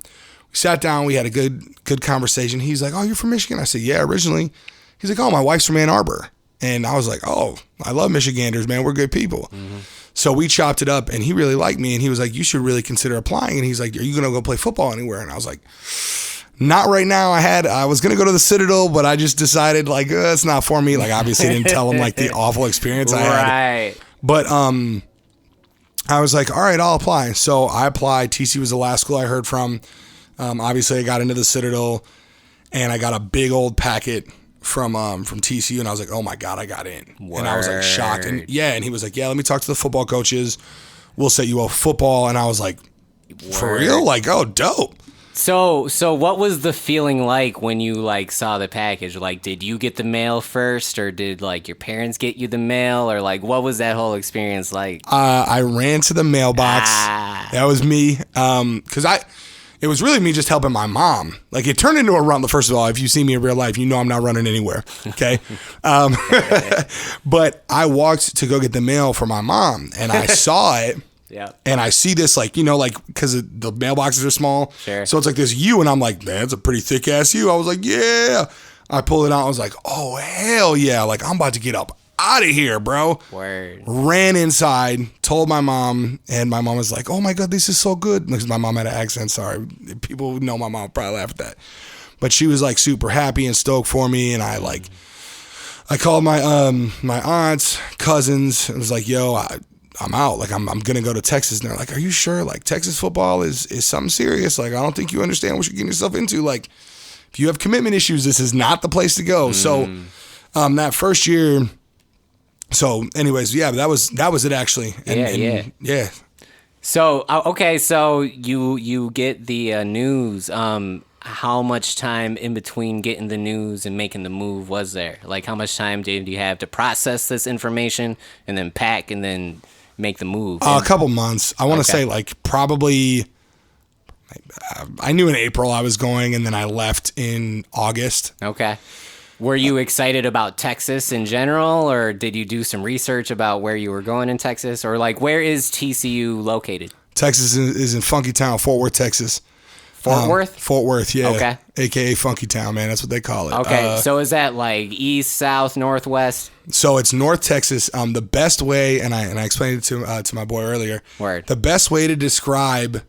We sat down. We had a good conversation. He's like, oh, you're from Michigan? I said, yeah, originally. He's like, oh, my wife's from Ann Arbor. And I was like, oh, I love Michiganders, man. We're good people. So we chopped it up, and he really liked me. And he was like, you should really consider applying. And he's like, are you going to go play football anywhere? And I was like, not right now. I was going to go to the Citadel, but I just decided like, it's not for me. Like obviously I didn't tell him like the awful experience I had. Right. But I was like, all right, I'll apply. So I applied. TC was the last school I heard from. Obviously I got into the Citadel, and I got a big old packet from TCU, and I was like, oh my God, I got in. Word. And I was like shocked. And he was like, yeah, let me talk to the football coaches. We'll set you up football. And I was like, for real? Like, oh, dope. So what was the feeling like when you like saw the package? Like, did you get the mail first, or did like your parents get you the mail, or like what was that whole experience like? I ran to the mailbox. That was me. Cause it was really me just helping my mom. Like it turned into a run. First of all, if you see me in real life, you know I'm not running anywhere. Okay. But I walked to go get the mail for my mom, and I saw it. Yeah. And I see this, like, you know, like, because the mailboxes are small. Sure. So it's like this U, and I'm like, man, it's a pretty thick ass U. I was like, yeah. I pulled it out. I was like, oh, hell yeah. Like, I'm about to get up out of here, bro. Word. Ran inside, told my mom, and my mom was like, oh my God, this is so good. Because my mom had an accent. Sorry. People who know my mom probably laugh at that. But she was like super happy and stoked for me. And I called my my aunts, cousins, and was like, yo, I'm out. Like, I'm going to go to Texas. And they're like, are you sure? Like, Texas football is something serious. Like, I don't think you understand what you're getting yourself into. Like, if you have commitment issues, this is not the place to go. So that first year. So anyways, yeah, that was it actually. Yeah. So, okay, so you get the news. How much time in between getting the news and making the move was there? Like, how much time did you have to process this information and then pack and then make the move? A couple months. I want to say like probably, I knew in April I was going, and then I left in August. Okay. Were you excited about Texas in general, or did you do some research about where you were going in Texas? Or like, where is TCU located? Texas is in Funky Town, Fort Worth, Texas. Fort Worth? Fort Worth, yeah. Okay. AKA Funky Town, man. That's what they call it. Okay. So is that like east, south, northwest? So it's North Texas. The best way, and I explained it to my boy earlier. Word. The best way to describe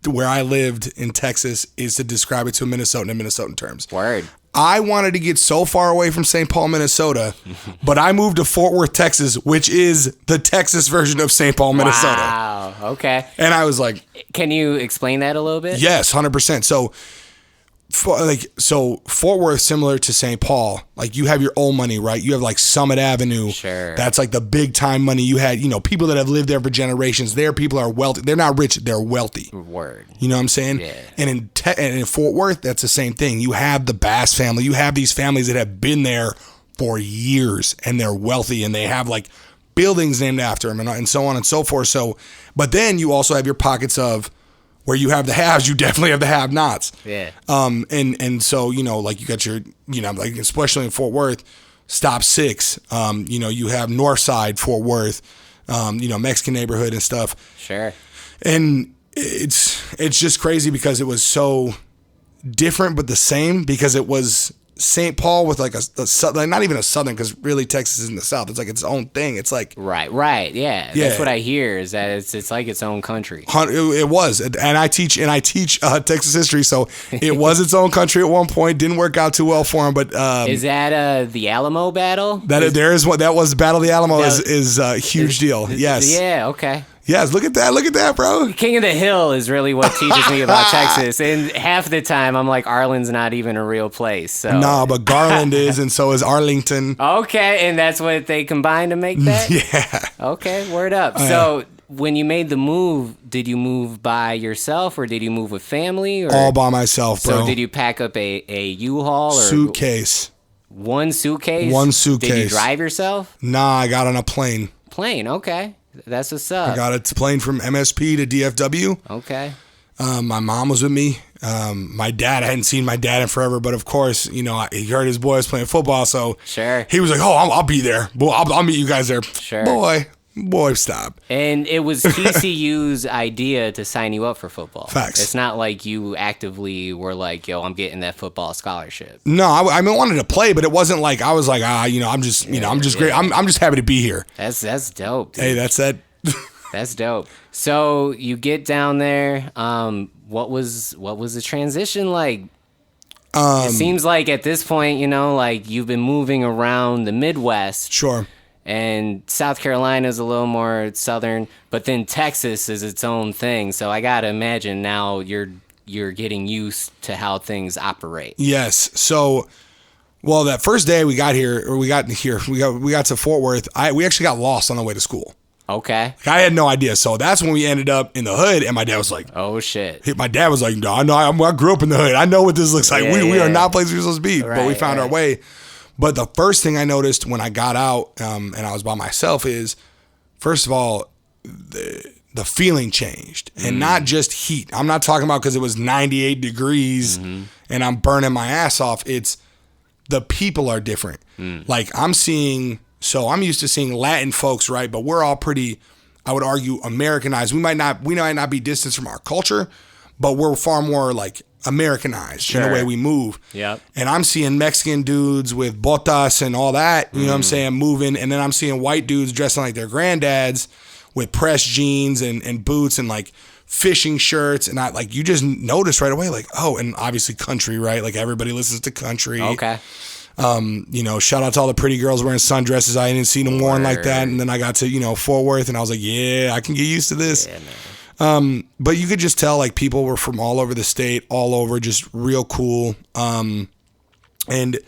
where I lived in Texas is to describe it to a Minnesotan in Minnesotan terms. Word. I wanted to get so far away from St. Paul, Minnesota, but I moved to Fort Worth, Texas, which is the Texas version of St. Paul, Minnesota. Wow. Okay. And I was like, can you explain that a little bit? yes, 100%. So Fort Worth, similar to St. Paul, like you have your old money, right? You have like Summit Avenue. Sure. That's like the big time money. You had, people that have lived there for generations. Their people are wealthy. They're not rich. They're wealthy. Word. You know what I'm saying? Yeah. And in Fort Worth, that's the same thing. You have the Bass family. You have these families that have been there for years, and they're wealthy, and they have like buildings named after them, and so on and so forth. So, but then you also have your pockets of where you have the haves, you definitely have the have-nots. Yeah. And so, like you got your, like especially in Fort Worth, Stop 6, you have Northside Fort Worth, Mexican neighborhood and stuff. Sure. And it's just crazy because it was so different but the same, because it was St. Paul with like like not even a southern, because really Texas is in the south. It's like its own thing. It's like right, yeah. That's what I hear, is that it's like its own country. It was, and I teach Texas history, so it was its own country at one point. Didn't work out too well for him, but is that the Alamo battle? That was the Battle of the Alamo is a huge deal. Yes. Yeah. Okay. Yes, look at that, bro. King of the Hill is really what teaches me about Texas. And half the time, I'm like, Arlen's not even a real place. So. No, but Garland is, and so is Arlington. Okay, and that's what they combined to make that? Yeah. Okay, word up. So when you made the move, did you move by yourself, or did you move with family? Or? All by myself, bro. So did you pack up a U-Haul? Or suitcase. One suitcase? One suitcase. Did you drive yourself? Nah, I got on a plane. Plane, okay. That's what's up. I got a plane from MSP to DFW. Okay. My mom was with me. My dad, I hadn't seen my dad in forever, but of course, he heard his boys playing football, so sure. He was like, "Oh, I'll be there. Boy, I'll meet you guys there." Sure. Boy, stop. And it was TCU's idea to sign you up for football. Facts. It's not like you actively were like, "Yo, I'm getting that football scholarship." No, I wanted to play, but it wasn't like I was like, I'm just great. I'm just happy to be here. That's dope, dude. Hey, that's that. That's dope. So you get down there. What was the transition like? It seems like at this point, like you've been moving around the Midwest. Sure. And South Carolina is a little more southern, but then Texas is its own thing. So I gotta imagine now you're getting used to how things operate. Yes. So, well, that first day we got to Fort Worth. We actually got lost on the way to school. Okay. I had no idea. So that's when we ended up in the hood, and my dad was like, "Oh shit." My dad was like, "No, I grew up in the hood. I know what this looks like. We are not places we're supposed to be." Right, but we found our way. But the first thing I noticed when I got out and I was by myself is, first of all, the feeling changed. And not just heat. I'm not talking about because it was 98 degrees and I'm burning my ass off. It's the people are different. Like I'm used to seeing Latin folks, right? But we're all pretty, I would argue, Americanized. We might not be distanced from our culture, but we're far more like Americanized in the way we move. Yep. And I'm seeing Mexican dudes with botas and all that, you know what I'm saying, moving. And then I'm seeing white dudes dressing like their granddads with pressed jeans and boots and like fishing shirts. And you just notice right away, like, oh, and obviously country, right? Like everybody listens to country. Okay. Shout out to all the pretty girls wearing sundresses. I didn't see them worn like that. And then I got to, Fort Worth and I was like, yeah, I can get used to this. But you could just tell like people were from all over the state, all over, just real cool. And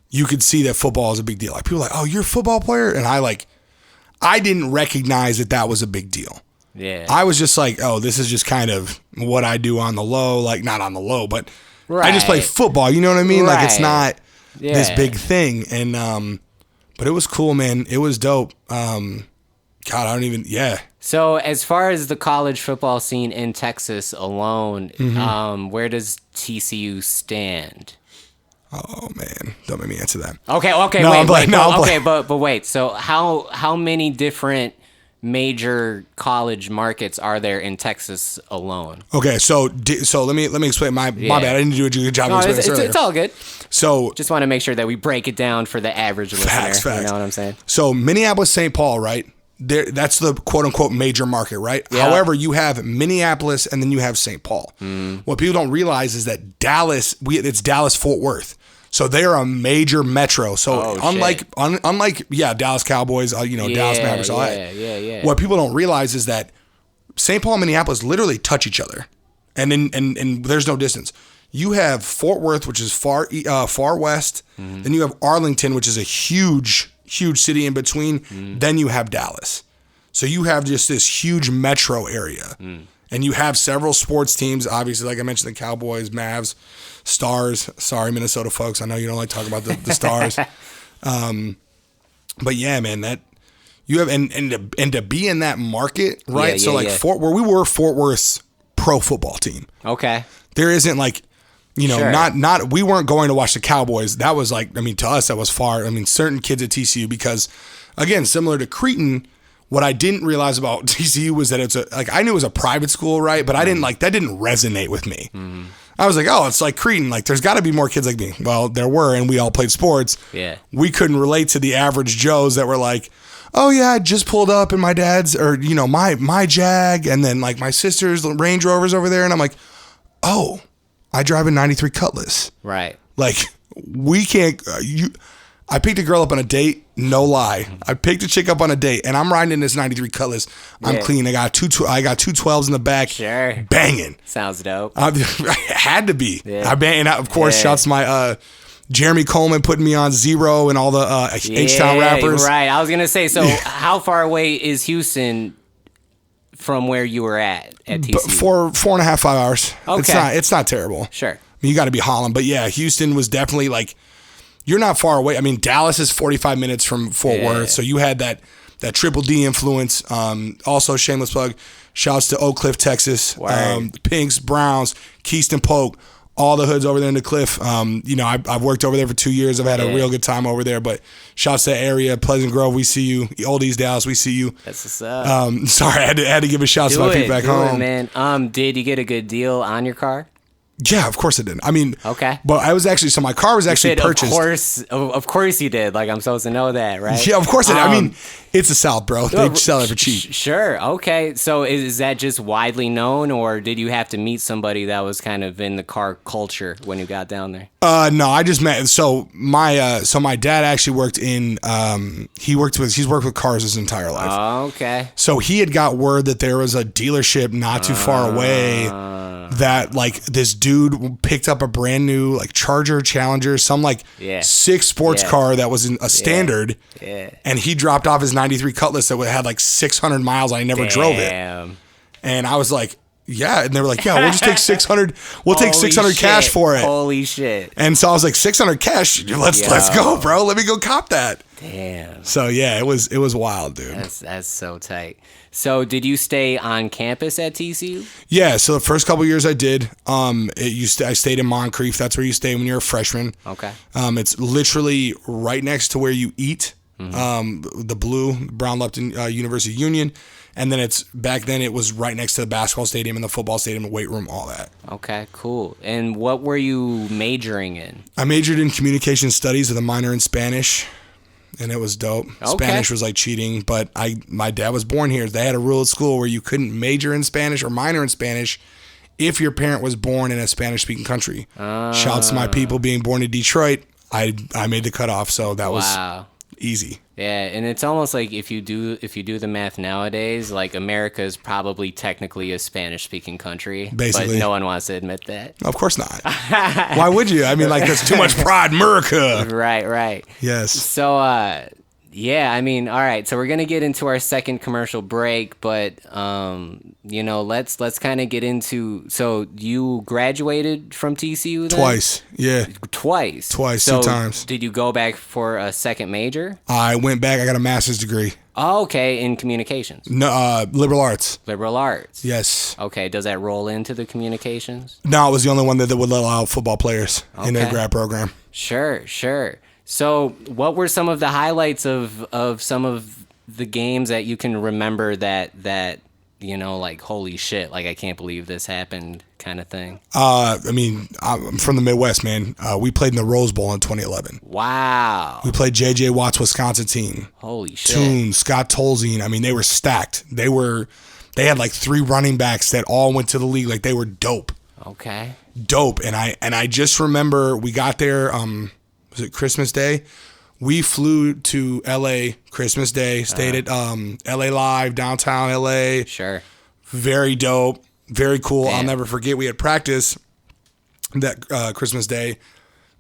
you could see that football is a big deal. Like people were like, oh, you're a football player? And I didn't recognize that was a big deal. Yeah. I was just like, oh, this is just kind of what I do on the low. Like not on the low, but I just play football. You know what I mean? Like it's not this big thing. And, but it was cool, man. It was dope. So as far as the college football scene in Texas alone, where does TCU stand? Oh man, don't make me answer that. Okay, but wait. So how many different major college markets are there in Texas alone? Okay, so let me explain. My bad, I didn't do a good job explaining this earlier. It's all good. So just want to make sure that we break it down for the average listener. Facts. You know what I'm saying? So Minneapolis, St. Paul, right? That's the quote-unquote major market, right? Yeah. However, you have Minneapolis and then you have St. Paul. What people don't realize is that Dallas, it's Dallas-Fort Worth. So they are a major metro. So unlike Dallas Cowboys, Dallas Mavericks, all that. Yeah. What people don't realize is that St. Paul and Minneapolis literally touch each other. And there's no distance. You have Fort Worth, which is far west. Then you have Arlington, which is a huge city in between. Then you have Dallas. So you have just this huge metro area. And you have several sports teams, obviously, like I mentioned, the Cowboys, Mavs, Stars. Sorry, Minnesota folks. I know you don't like talking about the Stars. But yeah, man, that you have and to be in that market, right? Fort Worth's pro football team. Okay. There isn't like, not we weren't going to watch the Cowboys. That was like, to us, that was far. Certain kids at TCU, because again, similar to Cretin, what I didn't realize about TCU was that I knew it was a private school, right? But I didn't that didn't resonate with me. I was like, oh, it's like Cretin. Like, there's got to be more kids like me. Well, there were, and we all played sports. Yeah. We couldn't relate to the average Joes that were like, oh yeah, I just pulled up in my dad's, or my Jag, and then like my sister's Range Rover's over there, and I'm like, oh, I drive a '93 Cutlass. Right. Like, we can't. I picked a girl up on a date, no lie. I picked a chick up on a date, and I'm riding in this '93 Cutlass. I'm clean. I got two 12s in the back. Sure. Banging. Sounds dope. I had to be. Yeah. And of course, shouts to my Jeremy Coleman putting me on Zero and all the H-Town rappers. Right. I was gonna say. So, how far away is Houston from where you were at TCU? 4.5, 5 hours. Okay. It's not terrible. Sure. You got to be hauling, but yeah, Houston was definitely like. You're not far away. Dallas is 45 minutes from Fort Worth, so you had that Triple D influence. Also, shameless plug, shouts to Oak Cliff, Texas. Pinks, Browns, Keystone Polk, all the hoods over there in the Cliff. I've worked over there for 2 years. I've had a real good time over there, but shouts to that area. Pleasant Grove, we see you. Old East Dallas, we see you. That's what's up. Sorry, I had to give a shout to my people back home. Man. Did you get a good deal on your car? Yeah, of course I did. Okay. But I was actually, so my car was actually purchased. Of course you did. Like, I'm supposed to know that, right? Yeah, of course I did. It's the South, bro. They sell it for cheap. Sure. Okay. So is that just widely known, or did you have to meet somebody that was kind of in the car culture when you got down there? No, I just met. So my dad actually worked in. He's worked with cars his entire life. Oh, okay. So he had got word that there was a dealership not too far away. That like this dude picked up a brand new like Charger, Challenger, some like 6 sports car that was in a standard, and he dropped off his '93 Cutlass that had like 600 miles. I never drove it, and I was like, yeah, and they were like, yeah, we'll just take 600. We'll take 600 cash for it. Holy shit! And so I was like, 600 cash. Let's go, bro. Let me go cop that. Damn. So yeah, it was wild, dude. That's so tight. So did you stay on campus at TCU? Yeah, so the first couple of years I did. I stayed in Moncrief. That's where you stay when you're a freshman. Okay. It's literally right next to where you eat. The Brown Lupton University Union, and then back then it was right next to the basketball stadium and the football stadium, the weight room, all that. Okay, cool. And what were you majoring in? I majored in communication studies with a minor in Spanish. And it was dope. Okay. Spanish was like cheating, but my dad was born here. They had a rule at school where you couldn't major in Spanish or minor in Spanish if your parent was born in a Spanish-speaking country. Shouts to my people being born in Detroit. I made the cutoff, so that was easy. Yeah, and it's almost like if you do the math nowadays, like America is probably technically a Spanish-speaking country, Basically. but no one wants to admit that. Of course not. Why would you? I mean, like, that's too much pride, America. Right. Yes. So, yeah, I mean, all right. So we're gonna get into our second commercial break, but let's kind of get into. So you graduated from TCU then? Twice. Yeah. Twice. So 2 times. Did you go back for a second major? I went back. I got a master's degree. Oh, okay, in communications. No, liberal arts. Liberal arts. Yes. Okay, does that roll into the communications? No, it was the only one that would allow football players in their grad program. Sure. So, what were some of the highlights of some of the games that you can remember that like, holy shit, like, I can't believe this happened kind of thing? I mean, I'm from the Midwest, man. We played in the Rose Bowl in 2011. Wow. We played J.J. Watt's Wisconsin team. Holy shit. Toon, Scott Tolzien. I mean, they were stacked. They had like 3 running backs that all went to the league. Like, they were dope. Okay. Dope. And I just remember we got there, was it Christmas Day? We flew to LA Christmas Day, stayed at LA Live, downtown LA. Sure. Very dope. Very cool. Damn. I'll never forget. We had practice that Christmas Day.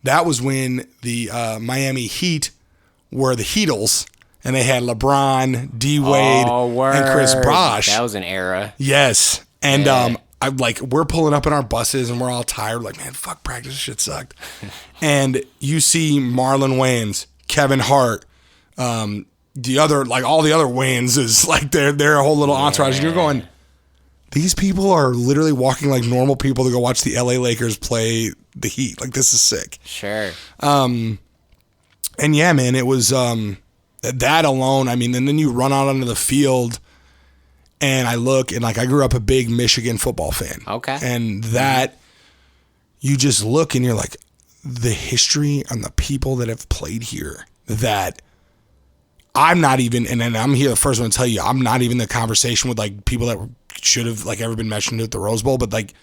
That was when the Miami Heat were the Heatles, and they had LeBron, D Wade, and Chris Bosh. That was an era. Yes. And Yeah. we're pulling up in our buses and we're all tired. Like, man, fuck practice. This shit sucked. And you see Marlon Wayans, Kevin Hart, the other, like, all the other Wayans is like their whole little entourage. And you're going, these people are literally walking like normal people to go watch the LA Lakers play the Heat. Like, this is sick. Sure. And yeah, man, it was that alone. I mean, and then you run out onto the field. And I look, and like, I grew up a big Michigan football fan. Okay. And that, you just look and you're like, the history and the people that have played here, that I'm not even, and I'm here the first one to tell you, I'm not even in the conversation with like people that should have like ever been mentioned at the Rose Bowl, but like,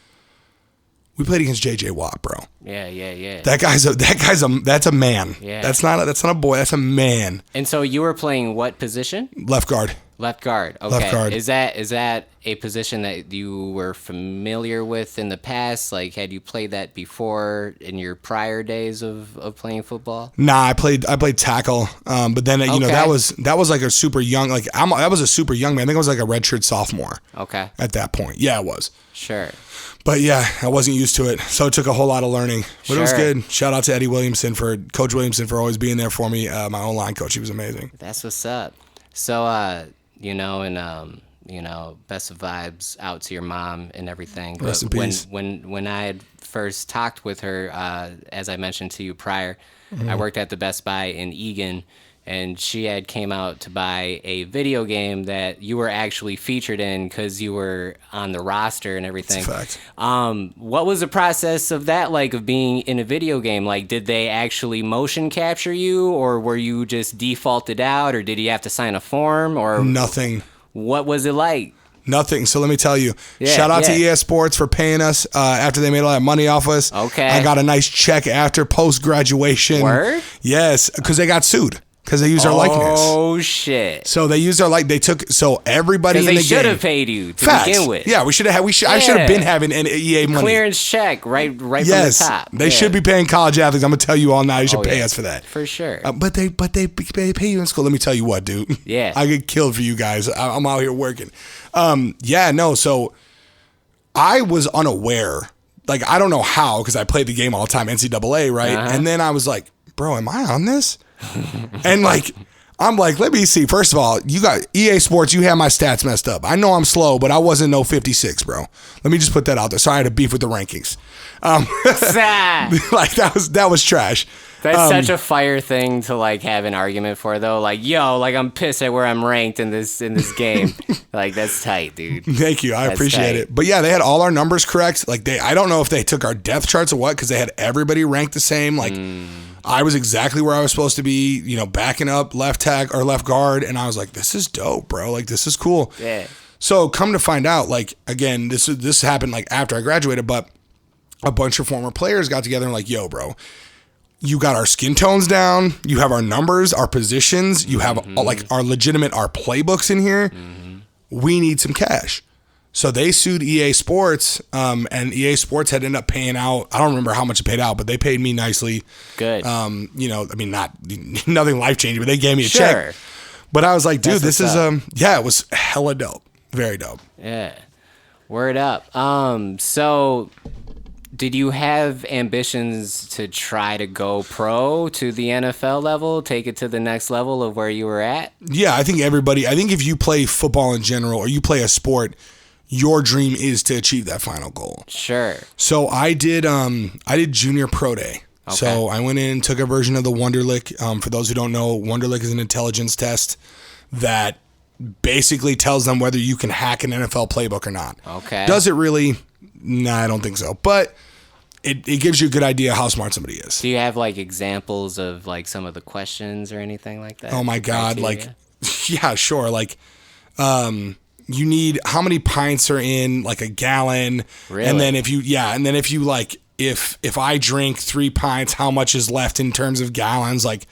we played against J.J. Watt, bro. Yeah. That's a man. Yeah. That's not a boy. That's a man. And so you were playing what position? Left guard. Left guard. Okay. Left guard. Is that a position that you were familiar with in the past? Like, had you played that before in your prior days of playing football? Nah, I played tackle. But then you know, that was like a super young, like that was a super young man. I think I was like a redshirt sophomore. Okay. At that point. Yeah, it was. Sure. But yeah, I wasn't used to it. So it took a whole lot of learning. But It was Sure. good. Shout out to Coach Williamson for always being there for me. My own line coach, he was amazing. That's what's up. So best of vibes out to your mom and everything. Rest in But peace. when I had first talked with her, as I mentioned to you prior, I worked at the Best Buy in Eagan, and she had came out to buy a video game that you were actually featured in because you were on the roster and everything. That's a fact. What was the process of that like, of being in a video game? Like, did they actually motion capture you, or were you just defaulted out, or did you have to sign a form, or Nothing. what was it like? Nothing. So let me tell you. Yeah, Shout out to yeah. EA Sports for paying us after they made all that money off us. Okay. I got a nice check after post-graduation. Word? Yes, because they got sued. Because they used our likeness. Oh, shit. So they used our everybody in the game. Because they should have paid you to Facts. begin with. Yeah, I should have been having an EA money. Clearance check right Yes, from the top. they should be paying college athletes. I'm gonna tell you all now. You should pay us for that. For sure. But they pay you in school. Let me tell you what, dude. Yeah. I get killed for you guys. I'm out here working. So I was unaware. Like, I don't know how, because I played the game all the time, NCAA, right? Uh-huh. And then I was like, bro, am I on this? And like, I'm like, let me see. First of all, you got EA Sports. You have my stats messed up. I know I'm slow, but I wasn't no 56, bro. Let me just put that out there. Sorry, I had a beef with the rankings. Like, that was trash. That's such a fire thing to like have an argument for, though. Like, yo, like, I'm pissed at where I'm ranked in this game. Like, that's tight, dude. Thank you. I That's appreciate tight. it. But yeah, they had all our numbers correct. Like, I don't know if they took our depth charts or what, because they had everybody ranked the same. Like, I was exactly where I was supposed to be, you know, backing up left tack or left guard. And I was like, this is dope, bro. Like, this is cool. Yeah. So come to find out, like, again, this happened like after I graduated, but a bunch of former players got together and like, yo, bro, you got our skin tones down, you have our numbers, our positions, you have like our playbooks in here. We need some cash. So they sued EA Sports, and EA Sports had ended up paying out. I don't remember how much it paid out, but they paid me nicely. Good. You know, I mean, nothing life changing, but they gave me a check. But I was like, dude, this is it was hella dope, very dope. Yeah, word up. So, did you have ambitions to try to go pro to the NFL level, take it to the next level of where you were at? Yeah, I think if you play football in general or you play a sport, your dream is to achieve that final goal. Sure. So I did junior pro day. Okay. So I went in and took a version of the Wonderlic. For those who don't know, Wonderlic is an intelligence test that basically tells them whether you can hack an NFL playbook or not. Okay. Does it really? Nah, I don't think so. But it gives you a good idea how smart somebody is. Do you have like examples of like some of the questions or anything like that? Oh my God. Like, yeah, sure. Like, you need how many pints are in like a gallon. Really? And then if you like, if I drink 3 pints, how much is left in terms of gallons? Like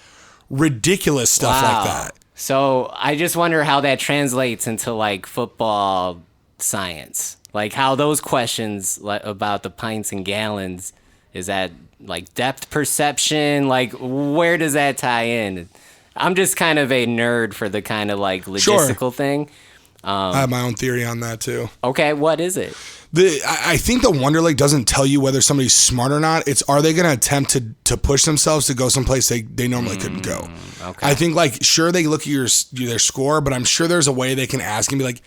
ridiculous stuff like that. So I just wonder how that translates into like football science. Like how those questions about the pints and gallons, is that like depth perception? Like where does that tie in? I'm just kind of a nerd for the kind of like logistical thing. I have my own theory on that too. Okay, what is it? I think the Wonderlic doesn't tell you whether somebody's smart or not. It's are they going to attempt to push themselves to go someplace they normally couldn't go. Okay. I think like sure they look at their score, but I'm sure there's a way they can ask and be like,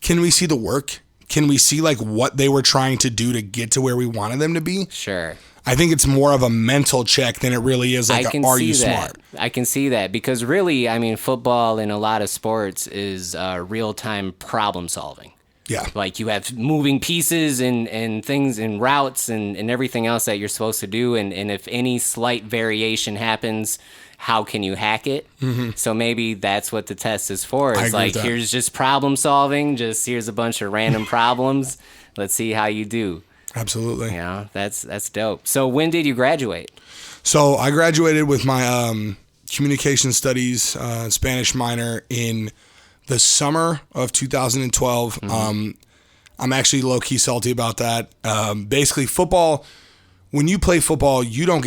can we see the work? Can we see like what they were trying to do to get to where we wanted them to be? Sure. I think it's more of a mental check than it really is like are you smart? I can see that because really, I mean, football in a lot of sports is real-time problem solving. Yeah. Like you have moving pieces and things and routes and everything else that you're supposed to do. And if any slight variation happens, how can you hack it? Mm-hmm. So maybe that's what the test is for. It's like, here's just problem solving. Just here's a bunch of random problems. Let's see how you do. Absolutely. You know, that's dope. So when did you graduate? So I graduated with my communication studies Spanish minor in the summer of 2012. Mm-hmm. I'm actually low-key salty about that. Basically, football, when you play football, you don't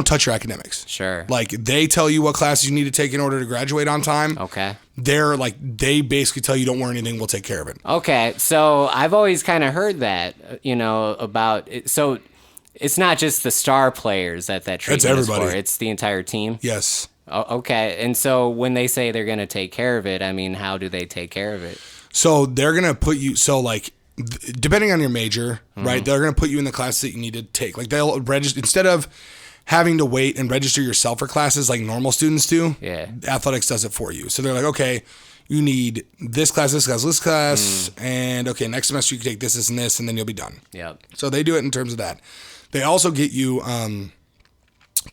touch your academics. Sure. Like, they tell you what classes you need to take in order to graduate on time. Okay. They basically tell you don't worry anything, we'll take care of it. Okay, so I've always kind of heard that, about it. So it's not just the star players that treatment it's everybody. is for. It's the entire team? Yes. Oh, okay, and so when they say they're going to take care of it, I mean, how do they take care of it? So they're going to put you, depending on your major, right, they're going to put you in the classes that you need to take. Like they'll register, instead of having to wait and register yourself for classes like normal students do, athletics does it for you. So they're like, okay, you need this class, and okay, next semester you can take this, and this, and then you'll be done. Yep. So they do it in terms of that. They also get you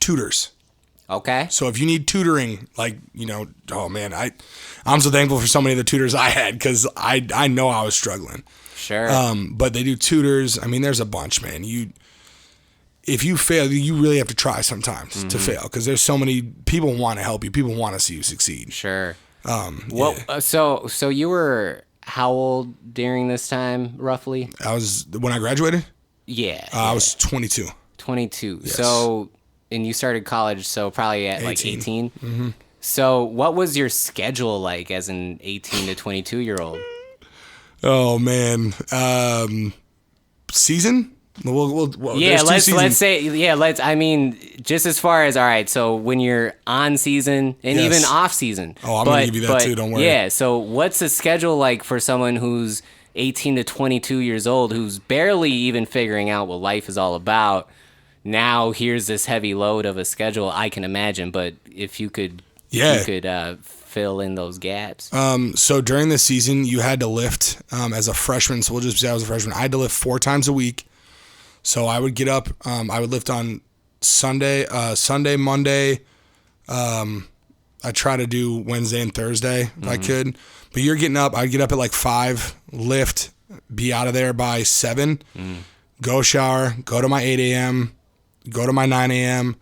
tutors. Okay. So if you need tutoring, oh man, I'm so thankful for so many of the tutors I had because I know I was struggling. Sure. But they do tutors. I mean, there's a bunch, man. If you fail, you really have to try sometimes to fail because there's so many people want to help you. People want to see you succeed. Sure. So you were how old during this time, roughly? When I graduated? Yeah. I was 22. 22. Yes. So, and you started college, so probably at 18? Mm-hmm. So what was your schedule like as an 18 to 22-year-old? Oh, man. Season? I mean, just as far as, all right, so when you're on season and even off season. Oh, I'm going to give you that too, don't worry. Yeah, so what's the schedule like for someone who's 18 to 22 years old, who's barely even figuring out what life is all about? Now here's this heavy load of a schedule, I can imagine, but if you could fill in those gaps. So during the season, you had to lift as a freshman, so we'll just say I was a freshman, I had to lift 4 times a week. So I would get up, I would lift on Sunday, Monday. I try to do Wednesday and Thursday if I could. But you're getting up, I'd get up at like 5, lift, be out of there by 7, go shower, go to my 8 a.m., go to my 9 a.m.,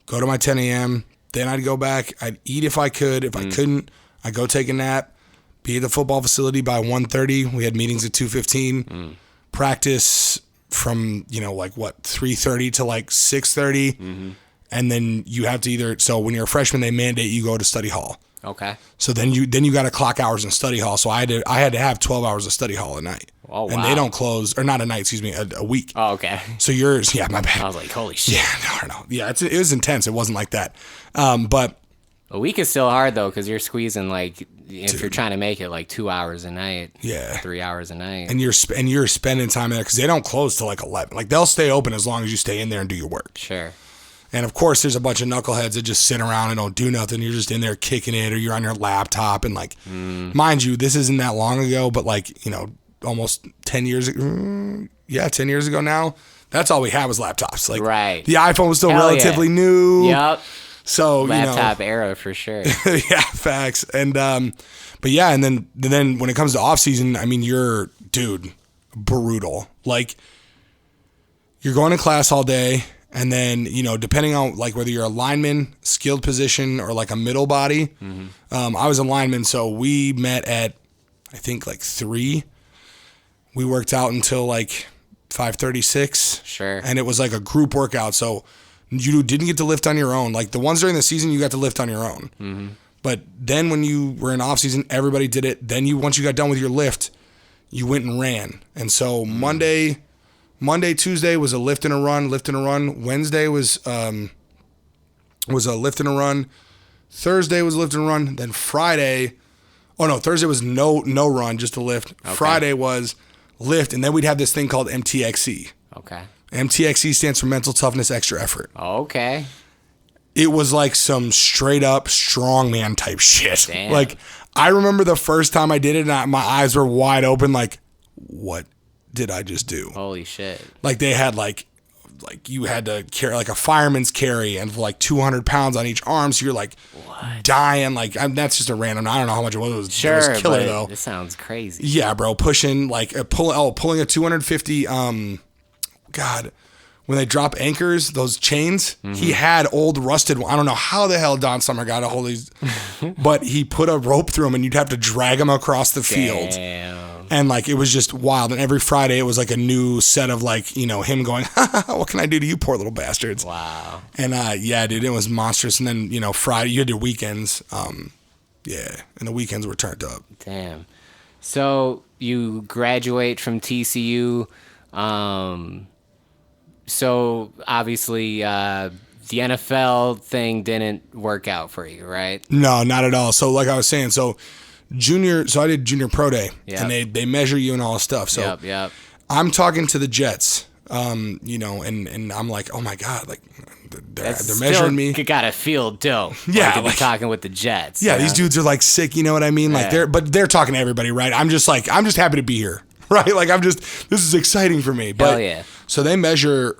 go to my 10 a.m., then I'd go back. I'd eat if I could. If I couldn't, I'd go take a nap, be at the football facility by 1:30. We had meetings at 2:15. Practice from, 3:30 to 6:30. And then you have to so when you're a freshman, they mandate you go to study hall. Okay. So then you got to clock hours in study hall. So I had to have 12 hours of study hall a night. Oh, wow. And they don't close, or not a night, excuse me, a week. Oh, okay. So yours, my bad. I was like, holy shit. Yeah, no. Yeah, it was intense. It wasn't like that. But a week is still hard though, because you're squeezing if you're trying to make it 2 hours a night. Yeah. 3 hours a night. And you're spending time in there because they don't close till 11. They'll stay open as long as you stay in there and do your work. Sure. And of course, there's a bunch of knuckleheads that just sit around and don't do nothing. You're just in there kicking it, or you're on your laptop. And mind you, this isn't that long ago, but almost 10 years ago. 10 years ago now. That's all we had was laptops. Right. The iPhone was still relatively new. Yep. So laptop era for sure. Yeah, facts. And but yeah, and then when it comes to off season, I mean, you're brutal. You're going to class all day. And then, depending on whether you're a lineman, skilled position, or a middle body, I was a lineman, so we met at, I think 3. We worked out until 5:36. Sure. And it was a group workout, so you didn't get to lift on your own. The ones during the season, you got to lift on your own. Mm-hmm. But then when you were in off season, everybody did it. Then once you got done with your lift, you went and ran. And so Monday, Tuesday was a lift and a run. Wednesday was a lift and a run. Thursday was lift and run. Then Friday, Thursday was no run, just a lift. Okay. Friday was lift, and then we'd have this thing called MTXE. Okay. MTXE stands for mental toughness, extra effort. Okay. It was some straight up strongman type shit. Damn. I remember the first time I did it, and my eyes were wide open. What did I just do? Holy shit. They had you had to carry a fireman's carry and 200 pounds on each arm, so you're what? dying. That's just a random, I don't know how much it was. Sure, it was killer but though. This sounds crazy. Yeah, bro, pushing pulling a 250 God, when they drop anchors, those chains, he had old rusted one. I don't know how the hell Don Summer got a hold of these, but he put a rope through them and you'd have to drag them across the field. Damn. And it was just wild. And every Friday it was a new set of him going, what can I do to you poor little bastards? Wow. And yeah, dude, it was monstrous. And then, Friday, you had your weekends. Yeah. And the weekends were turned up. Damn. So you graduate from TCU. So obviously the NFL thing didn't work out for you, right? No, not at all. So like I was saying, so I did junior pro day, and they measure you and all this stuff. So yep. I'm talking to the Jets, and I'm like, oh my God, they're measuring me. You gotta feel dope. Yeah, to be talking with the Jets. Yeah, these dudes are sick. You know what I mean? They're talking to everybody, right? I'm just happy to be here, right? This is exciting for me. But, hell yeah. So they measure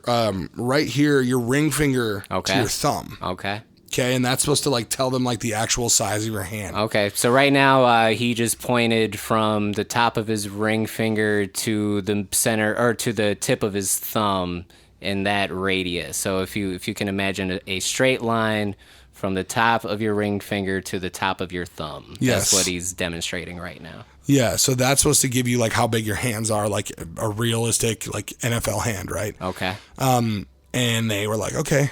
right here your ring finger to your thumb. Okay, and that's supposed to tell them the actual size of your hand. Okay, so right now he just pointed from the top of his ring finger to the center or to the tip of his thumb in that radius. So if you can imagine a straight line from the top of your ring finger to the top of your thumb. Yes. That's what he's demonstrating right now. Yeah, so that's supposed to give you how big your hands are, a realistic NFL hand, right? Okay. And they were okay,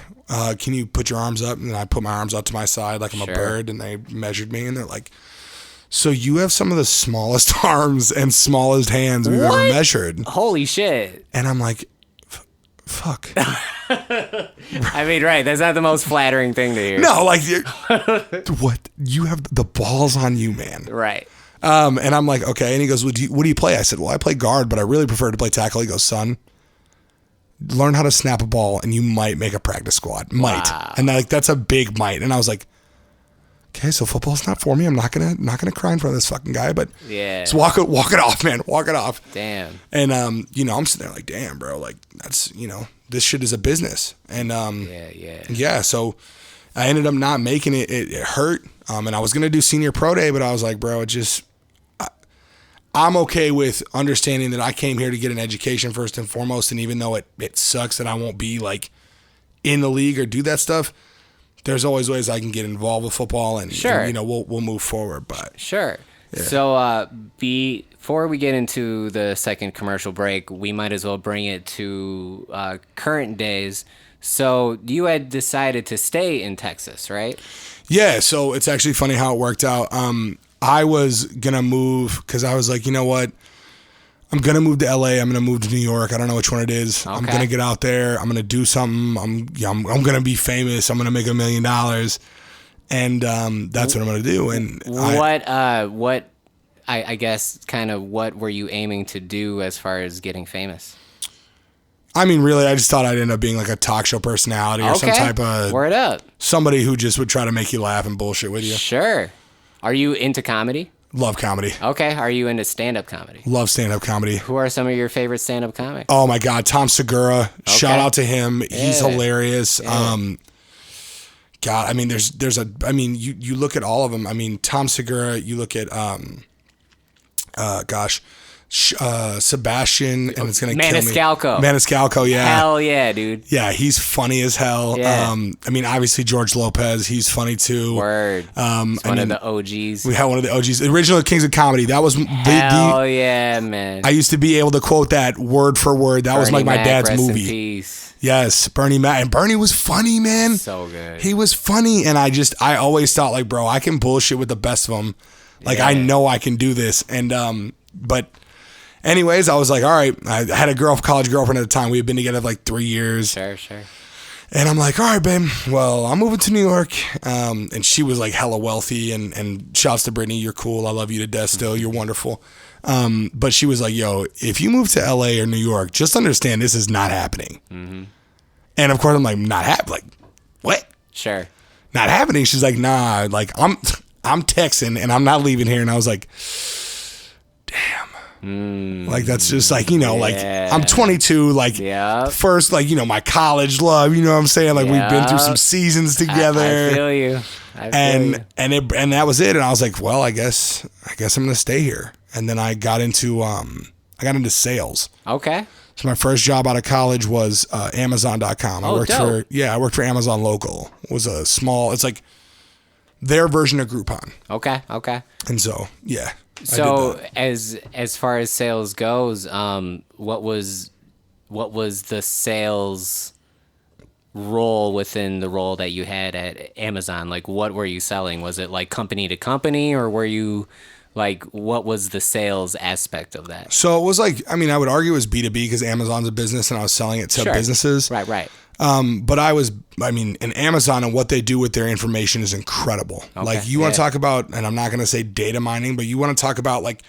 can you put your arms up? And I put my arms up to my side I'm a bird, and they measured me, and they're so you have some of the smallest arms and smallest hands we've ever measured. Holy shit. And I'm fuck. I mean, right, that's not the most flattering thing to hear. No, what? You have the balls on you, man. Right. And I'm okay. And he goes, what do you play? I said, well, I play guard, but I really prefer to play tackle. He goes, son, learn how to snap a ball and you might make a practice squad. Might. Wow. And that's a big might. And I was okay, so football's not for me. I'm not gonna cry in front of this fucking guy, but yeah. Just walk it off, man. Walk it off. Damn. And I'm sitting there damn, bro, that's this shit is a business. And yeah, so I ended up not making it. It hurt. And I was gonna do senior pro day, but I was bro, I'm okay with understanding that I came here to get an education first and foremost, and even though it sucks that I won't be in the league or do that stuff, there's always ways I can get involved with football, and, Sure. and, you know, we'll move forward. But Sure. Yeah. So before we get into the second commercial break, we might as well bring it to current days. So you had decided to stay in Texas, right? Yeah, so it's actually funny how it worked out. I was going to move because I was like, you know what? I'm going to move to LA. I'm going to move to New York. I don't know which one it is. Okay. I'm going to get out there. I'm going to do something. I'm going to be famous. I'm going to make $1 million. And that's what I'm going to do. And I guess kind of what were you aiming to do as far as getting famous? I mean, really, I just thought I'd end up being like a talk show personality or some type of word up. Somebody who just would try to make you laugh and bullshit with you. Sure. Are you into comedy? Love comedy. Okay. Are you into stand-up comedy? Love stand-up comedy. Who are some of your favorite stand-up comics? Oh my God, Tom Segura. Okay. Shout out to him. Yeah. He's hilarious. Yeah. God, I mean, you look at all of them. I mean, Tom Segura. You look at Sebastian, and it's gonna kill me. Maniscalco, yeah. Hell yeah, dude. Yeah, he's funny as hell. Yeah. I mean, obviously George Lopez, he's funny too. Word. He's one of the OGs. We had one of the OGs, the original Kings of Comedy. That was hell yeah, man. I used to be able to quote that word for word. That was like my dad's rest movie. In peace. Yes, Bernie Mac, and Bernie was funny, man. So good. He was funny, and I always thought like, bro, I can bullshit with the best of them. Like I know I can do this, and but. Anyways, I was like, all right, I had a college girlfriend at the time. We had been together like 3 years. Sure. And I'm like, all right, babe, well, I'm moving to New York. And she was like hella wealthy, and shouts to Brittany, you're cool. I love you to death still. You're wonderful. But she was like, yo, if you move to LA or New York, just understand this is not happening. Mm-hmm. And of course I'm like, not happening. Like, what? Sure. Not happening. She's like, nah, like I'm Texan and I'm not leaving here. And I was like, damn. Like that's just like, you know, like I'm 22, like first, like, you know, my college love, you know what I'm saying? Like we've been through some seasons together. I feel you. And that was it. And I was like, well, I guess I'm gonna stay here. And then I got into sales. Okay. So my first job out of college was Amazon.com. I worked for Amazon Local. It was a small, it's like their version of Groupon. Okay. And so, yeah. So as far as sales goes, what was the sales role within the role that you had at Amazon? Like, what were you selling? Was it like company to company, or were you like, what was the sales aspect of that? So it was like, I mean, I would argue it was B2B because Amazon's a business and I was selling it to businesses. Right. But in Amazon and what they do with their information is incredible. Okay. Like you want to talk about, and I'm not going to say data mining, but you want to talk about like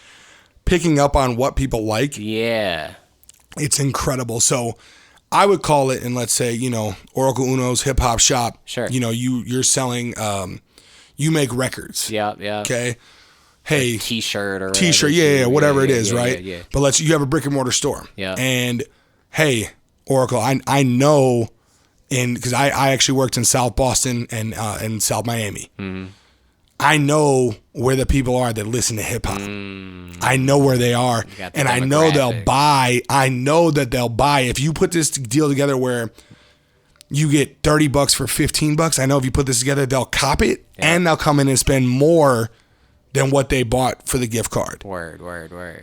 picking up on what people like. Yeah. It's incredible. So I would call it, and let's say, you know, OrikalUno's hip hop shop. Sure. You know, you're selling, you make records. Yeah. Okay. Hey, T-shirt or whatever it is, right? Yeah. But you have a brick and mortar store. Yeah. And hey, Oracle, I know, because I actually worked in South Boston and in South Miami. Mm-hmm. I know where the people are that listen to hip hop. I know where they are, and I know they'll buy. I know that they'll buy if you put this deal together where you get $30 for $15. I know if you put this together, they'll cop it and they'll come in and spend more than what they bought for the gift card. Word.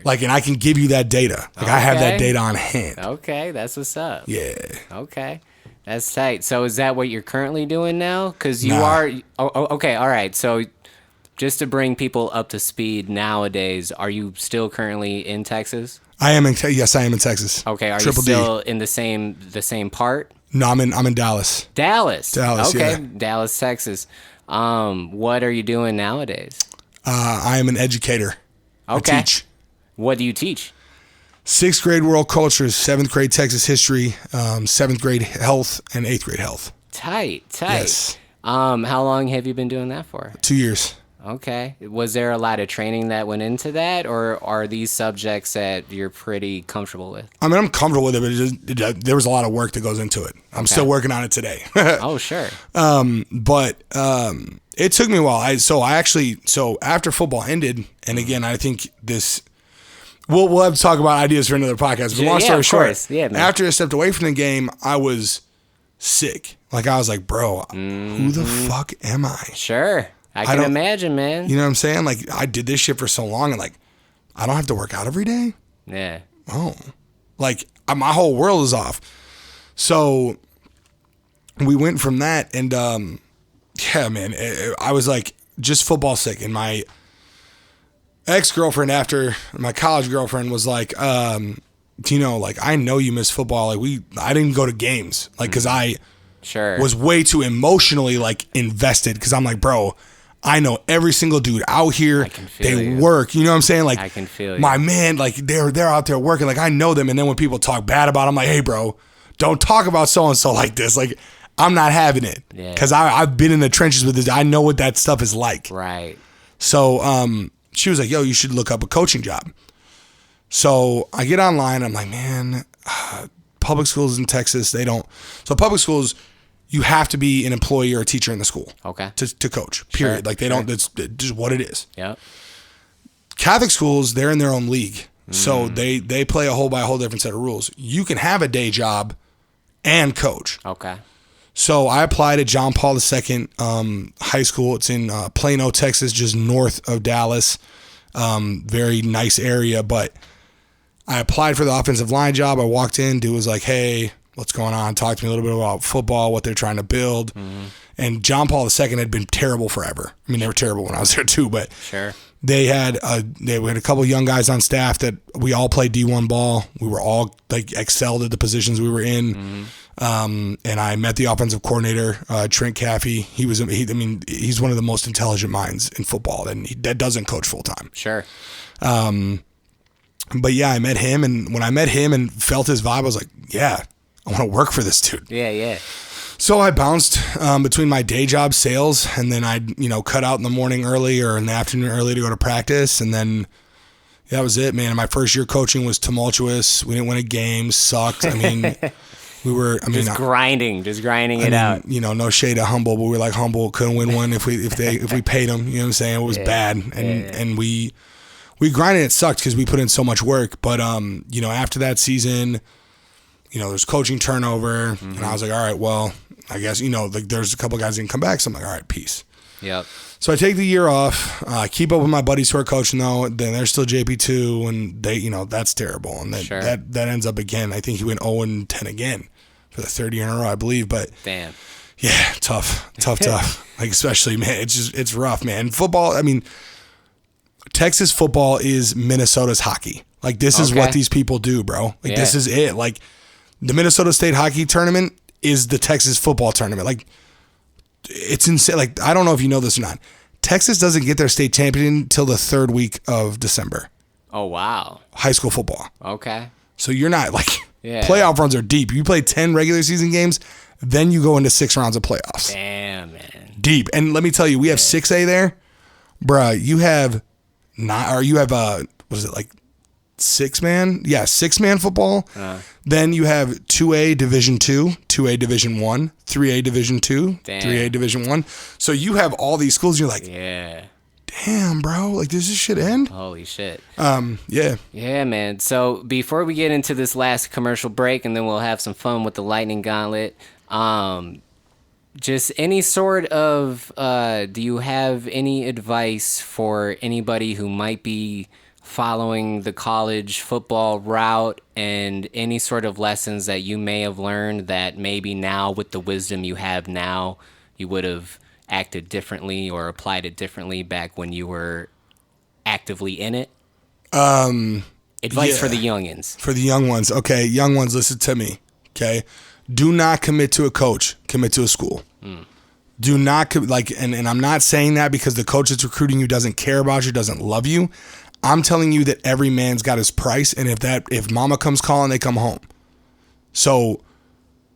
Like, and I can give you that data. Like, I have that data on hand. Okay, that's what's up. Yeah. Okay, that's tight. So is that what you're currently doing now? Because you are... okay, all right. So just to bring people up to speed nowadays, are you still currently in Texas? I am in... Yes, I am in Texas. Okay, are you still in the same part? No, I'm in Dallas. Dallas, okay. Yeah. Dallas, Texas. What are you doing nowadays? I am an educator. Okay. I teach. What do you teach? 6th grade world cultures, 7th grade Texas history, 7th grade health, and 8th grade health. Tight. Yes. How long have you been doing that for? 2 years. Okay. Was there a lot of training that went into that, or are these subjects that you're pretty comfortable with? I mean, I'm comfortable with it, but there was a lot of work that goes into it. I'm still working on it today. Oh, sure. But it took me a while. So after football ended, and again, I think this, we'll have to talk about ideas for another podcast. But long story short, after I stepped away from the game, I was sick. Like, I was like, bro, who the fuck am I? Sure. I can imagine, man. You know what I'm saying? Like, I did this shit for so long, and like, I don't have to work out every day? Yeah. Oh. Like, my whole world is off. So we went from that, and yeah, man, I was like just football sick. And my ex-girlfriend, after my college girlfriend, was like, you know, like, I know you miss football. Like, I didn't go to games, like, because I was way too emotionally like invested. Because I'm like, bro, I know every single dude out here. They work. You know what I'm saying? Like, I can feel you. My man, like, they're out there working. Like, I know them. And then when people talk bad about them, I'm like, hey, bro, don't talk about so-and-so like this. Like, I'm not having it. Because I've been in the trenches with this. I know what that stuff is like. Right. So she was like, yo, you should look up a coaching job. So I get online. I'm like, man, public schools in Texas, they don't. So public schools, you have to be an employee or a teacher in the school. Okay. To coach, period. Sure, like, they don't, it's just what it is. Yep. Catholic schools, they're in their own league. So they play a whole different set of rules. You can have a day job and coach. Okay. So I applied at John Paul II High School. It's in Plano, Texas, just north of Dallas. Very nice area. But I applied for the offensive line job. I walked in. Dude was like, hey, what's going on? Talk to me a little bit about football, what they're trying to build. And John Paul II had been terrible forever. I mean, they were terrible when I was there too, but sure. They had a couple of young guys on staff that we all played D1 ball. We were all like excelled at the positions we were in. And I met the offensive coordinator, Trent Caffey. He's one of the most intelligent minds in football, and that doesn't coach full time. Sure. But yeah, I met him, and when I met him and felt his vibe, I was like, yeah, I want to work for this dude. Yeah. So I bounced between my day job, sales, and then I'd, cut out in the morning early or in the afternoon early to go to practice. And then that was it, man. And my first year coaching was tumultuous. We didn't win a game, sucked. I mean, just grinding it out. No shade at Humble, but we were like Humble, couldn't win one if we paid them. You know what I'm saying? It was bad. And we grinded. It sucked because we put in so much work. But, after that season, there's coaching turnover. And I was like, all right, well, I guess, there's a couple guys that didn't come back. So I'm like, all right, peace. Yep. So I take the year off, keep up with my buddies who are coaching though. Then they're still JP2 and they, that's terrible. And that ends up again. I think he went 0-10 again for the third year in a row, I believe. But damn. Yeah, tough. Like, especially, man, it's rough, man. Football, I mean, Texas football is Minnesota's hockey. Like, this is what these people do, bro. Like, this is it. Like, the Minnesota State hockey tournament is the Texas football tournament. Like, it's insane. Like, I don't know if you know this or not. Texas doesn't get their state champion until the third week of December. Oh, wow. High school football. Okay. So you're not, like, playoff runs are deep. You play 10 regular season games, then you go into 6 rounds of playoffs. Damn, man. Deep. And let me tell you, we have 6A there. Bruh, you have what is it, like 6-man? Yeah, 6-man football. Then you have 2A Division 2, 2A Division 1, 3A Division 2, 3A Division 1. So you have all these schools. You're like, damn, bro. Like, does this shit end? Holy shit. Yeah. Yeah, man. So before we get into this last commercial break, and then we'll have some fun with the Lightning Gauntlet, just any sort of, do you have any advice for anybody who might be following the college football route, and any sort of lessons that you may have learned that maybe now, with the wisdom you have now, you would have acted differently or applied it differently back when you were actively in it? Advice for the youngins. For the young ones. Okay, young ones, listen to me. Okay? Do not commit to a coach. Commit to a school. Do not, and I'm not saying that because the coach that's recruiting you doesn't care about you, doesn't love you. I'm telling you that every man's got his price, and if mama comes calling, they come home. So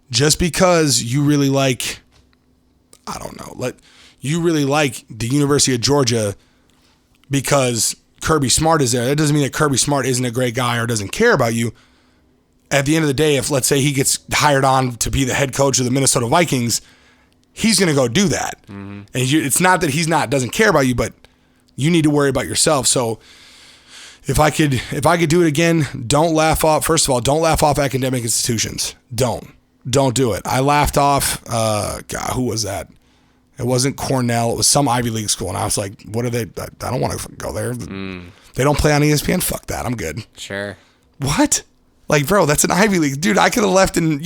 just because you really like, I don't know, you really like the University of Georgia because Kirby Smart is there, that doesn't mean that Kirby Smart isn't a great guy or doesn't care about you. At the end of the day, if let's say he gets hired on to be the head coach of the Minnesota Vikings, he's going to go do that. And it's not that doesn't care about you, but you need to worry about yourself. So if I could do it again, don't laugh off. First of all, don't laugh off academic institutions. Don't. don't do it. I laughed off, God, who was that? It wasn't Cornell. It was some Ivy League school. And I was like, what are they? I don't want to go there. They don't play on ESPN. Fuck that. I'm good. Sure. What? Like, bro, that's an Ivy League. Dude, I could have left and,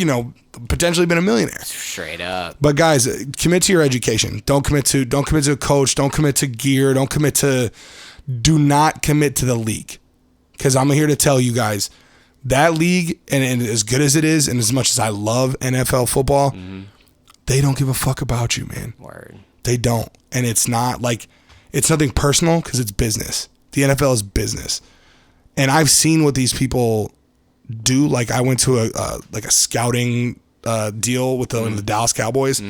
potentially been a millionaire. Straight up. But guys, commit to your education. Don't commit to a coach. Don't commit to gear. Do not commit to the league. Because I'm here to tell you guys, that league, and as good as it is, and as much as I love NFL football, they don't give a fuck about you, man. Word. They don't. And it's not like, it's nothing personal because it's business. The NFL is business. And I've seen what these people do. Like, I went to a scouting deal with the Dallas Cowboys.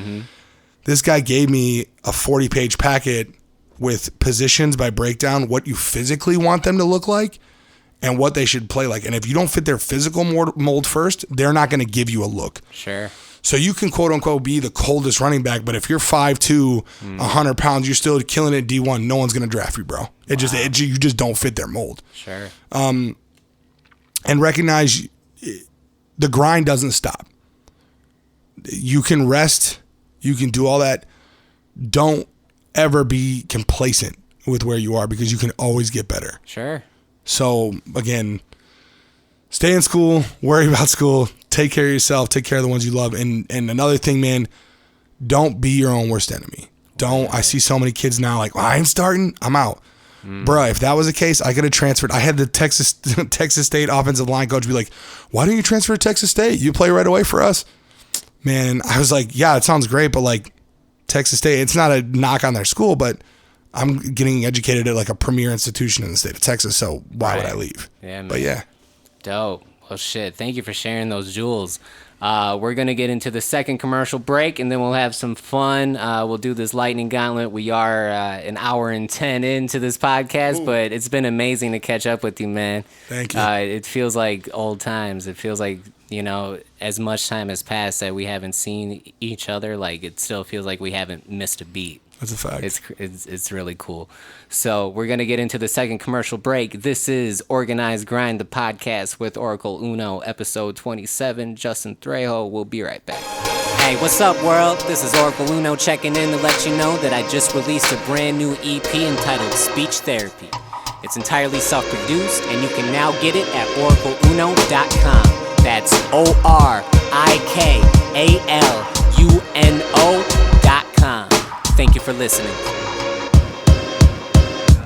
This guy gave me a 40-page packet with positions by breakdown, what you physically want them to look like and what they should play like. And if you don't fit their physical mold first, they're not going to give you a look. Sure. So you can, quote unquote, be the coldest running back, but if you're 5'2", 100 pounds, you're still killing it at D1, no one's going to draft you, bro. You just don't fit their mold. Sure. And recognize the grind doesn't stop. You can rest. You can do all that. Don't ever be complacent with where you are because you can always get better. Sure. So, again, stay in school, worry about school, take care of yourself, take care of the ones you love. And another thing, man, don't be your own worst enemy. I see so many kids now like, well, I ain't starting, I'm out. Bruh, if that was the case, I could have transferred. I had the Texas State offensive line coach be like, why don't you transfer to Texas State? You play right away for us. Man, I was like, yeah, it sounds great, but like Texas State, it's not a knock on their school, but I'm getting educated at like a premier institution in the state of Texas, so why would I leave? Yeah, man. But yeah. Dope. Well, shit. Thank you for sharing those jewels. We're going to get into the second commercial break, and then we'll have some fun. We'll do this Lightning Gauntlet. We are an hour and 10 into this podcast, but it's been amazing to catch up with you, man. Thank you. It feels like old times. It feels like, as much time has passed that we haven't seen each other, like it still feels like we haven't missed a beat. That's a fact. It's really cool. So we're going to get into the second commercial break. This is Organized Grind, the podcast with OrikalUno, episode 27. Justin Trejo. We'll be right back. Hey, what's up, world? This is OrikalUno checking in to let you know that I just released a brand new EP entitled Speech Therapy. It's entirely self-produced, and you can now get it at OrikalUno.com. That's ORIKALUNO.com. Thank you for listening.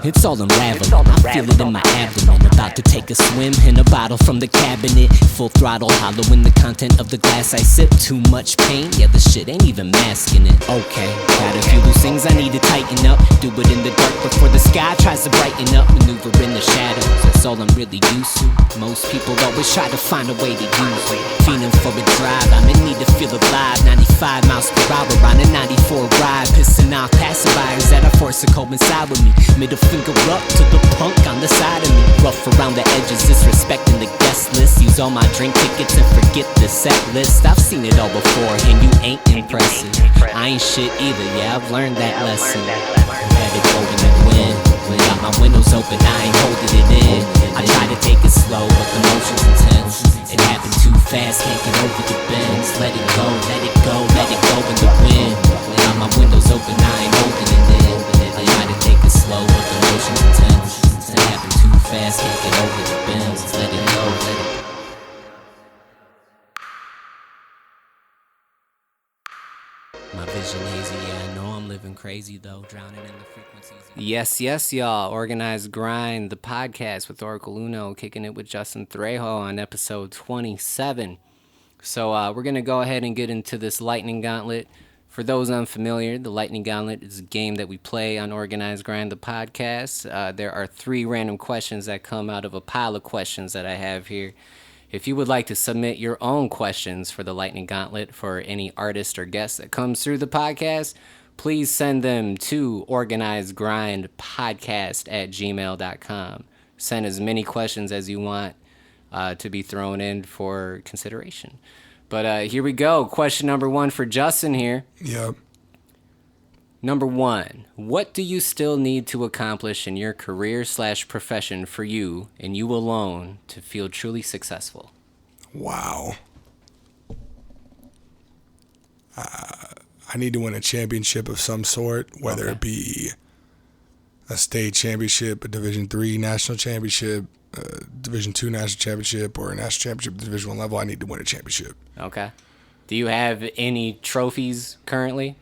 It's all unraveling, I feel it in my abdomen. About to take a swim in a bottle from the cabinet. Full throttle, hollowing the content of the glass I sip. Too much pain, yeah, the shit ain't even masking it. Okay, got a few loose things I need to tighten up. Do it in the dark before the sky tries to brighten up. Maneuver in the shadows, that's all I'm really used to. Most people always try to find a way to use it. Feeling for a drive, I'm in need to feel alive. 95 miles per hour on a 94 ride. Pissing off passerbyers that are forced to coincide with me. Middle finger up to the punk on the side of me. Rough around the edges, disrespecting the guest list. Use all my drink tickets and forget the set list. I've seen it all before and you ain't impressive. I ain't shit either, yeah, I've learned that lesson. Let it go in the wind. Got my windows open, I ain't holding it in. I try to take it slow, but the motion's intense. It happened too fast, can't get over the bends. Let it go, let it go, let it go in the wind. Got my windows open, I ain't holding it in. I try to take it slow, but the motion's intense. It happened too fast, can't get over the bends. Let it go, let it go. My vision hazy, yeah, I know I'm living crazy though, drowning in the frequencies. Yes, y'all. Organized Grind, the podcast with OrikalUno, kicking it with Justin Trejo on episode 27. So we're going to go ahead and get into this Lightning Gauntlet. For those unfamiliar, the Lightning Gauntlet is a game that we play on Organized Grind, the podcast. There are 3 random questions that come out of a pile of questions that I have here. If you would like to submit your own questions for the Lightning Gauntlet for any artist or guest that comes through the podcast, please send them to organizedgrindpodcast@gmail.com. Send as many questions as you want to be thrown in for consideration. But here we go. Question number 1 for Justin here. Yep. Number 1, what do you still need to accomplish in your career/profession for you and you alone to feel truly successful? Wow. I need to win a championship of some sort, whether it be a state championship, a Division III national championship, a Division II national championship, or a national championship at the Division I level. I need to win a championship. Okay. Do you have any trophies currently?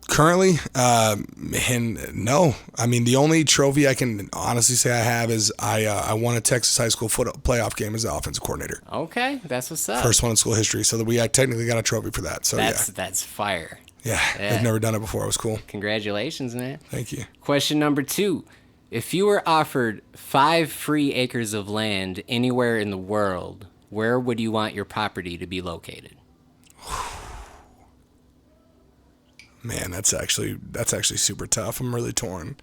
Currently, no. I mean, the only trophy I can honestly say I have is I won a Texas high school playoff game as the offensive coordinator. Okay, that's what's up. First one in school history, so that I technically got a trophy for that. So that's fire. Yeah, I've never done it before. It was cool. Congratulations, man. Thank you. Question number 2. If you were offered 5 free acres of land anywhere in the world, where would you want your property to be located? Man, that's actually super tough. I'm really torn.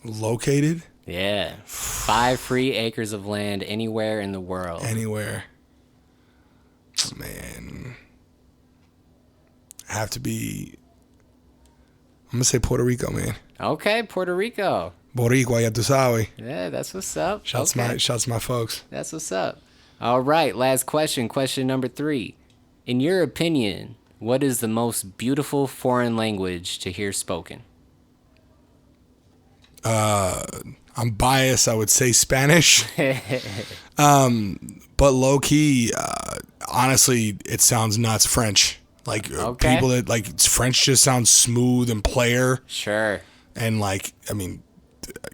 Located? Yeah. 5 free acres of land anywhere in the world. Anywhere. Man. Have to be... I'm going to say Puerto Rico, man. Okay, Puerto Rico. Boricua, ya tu sabes. Yeah, that's what's up. Shouts to my folks. That's what's up. All right, last question. Question number 3. In your opinion, what is the most beautiful foreign language to hear spoken? I'm biased. I would say Spanish. But low key, honestly, it sounds nuts. French. Like people that like French just sounds smooth and player. Sure. And like, I mean,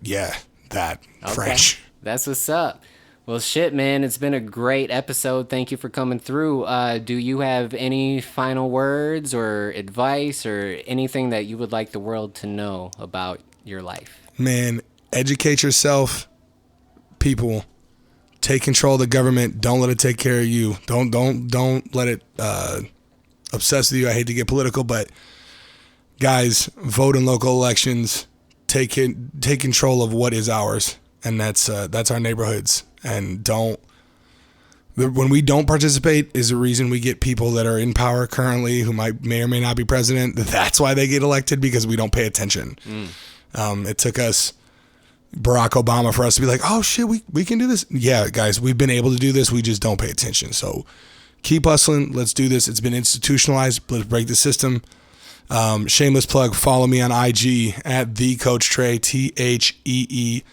yeah, that French. That's what's up. Well, shit, man, it's been a great episode. Thank you for coming through. Do you have any final words or advice or anything that you would like the world to know about your life? Man, educate yourself. People, take control of the government. Don't let it take care of you. Don't let it obsess with you. I hate to get political, but guys, vote in local elections. Take control of what is ours, and that's our neighborhoods. And when we don't participate is the reason we get people that are in power currently who may or may not be president. That's why they get elected, because we don't pay attention. It took us Barack Obama for us to be like, oh shit, we can do this. Yeah, guys, we've been able to do this. We just don't pay attention. So keep hustling. Let's do this. It's been institutionalized. Let's break the system. Shameless plug. Follow me on IG at @TheCoachTrey, TheCoachTrey.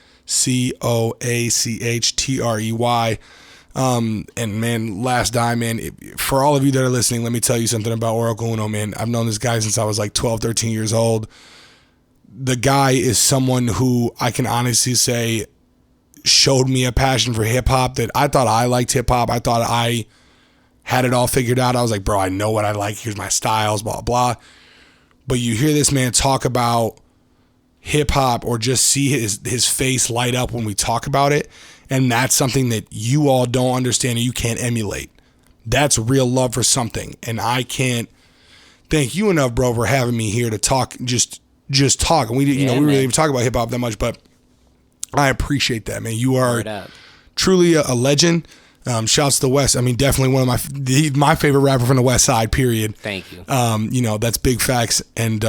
And man, last die, man, for all of you that are listening, let me tell you something about Oracle Uno, man. I've known this guy since I was like 12, 13 years old. The guy is someone who I can honestly say showed me a passion for hip hop that I thought I liked hip hop. I thought I had it all figured out. I was like, bro, I know what I like. Here's my styles, blah, blah. But you hear this man talk about hip hop or just see his face light up when we talk about it. And that's something that you all don't understand or you can't emulate. That's real love for something. And I can't thank you enough, bro, for having me here to talk, just talk. And we really even talk about hip hop that much, but I appreciate that, man. You are truly a legend. Shouts to the West. I mean, definitely one of my favorite rapper from the West Side, period. Thank you. That's big facts. And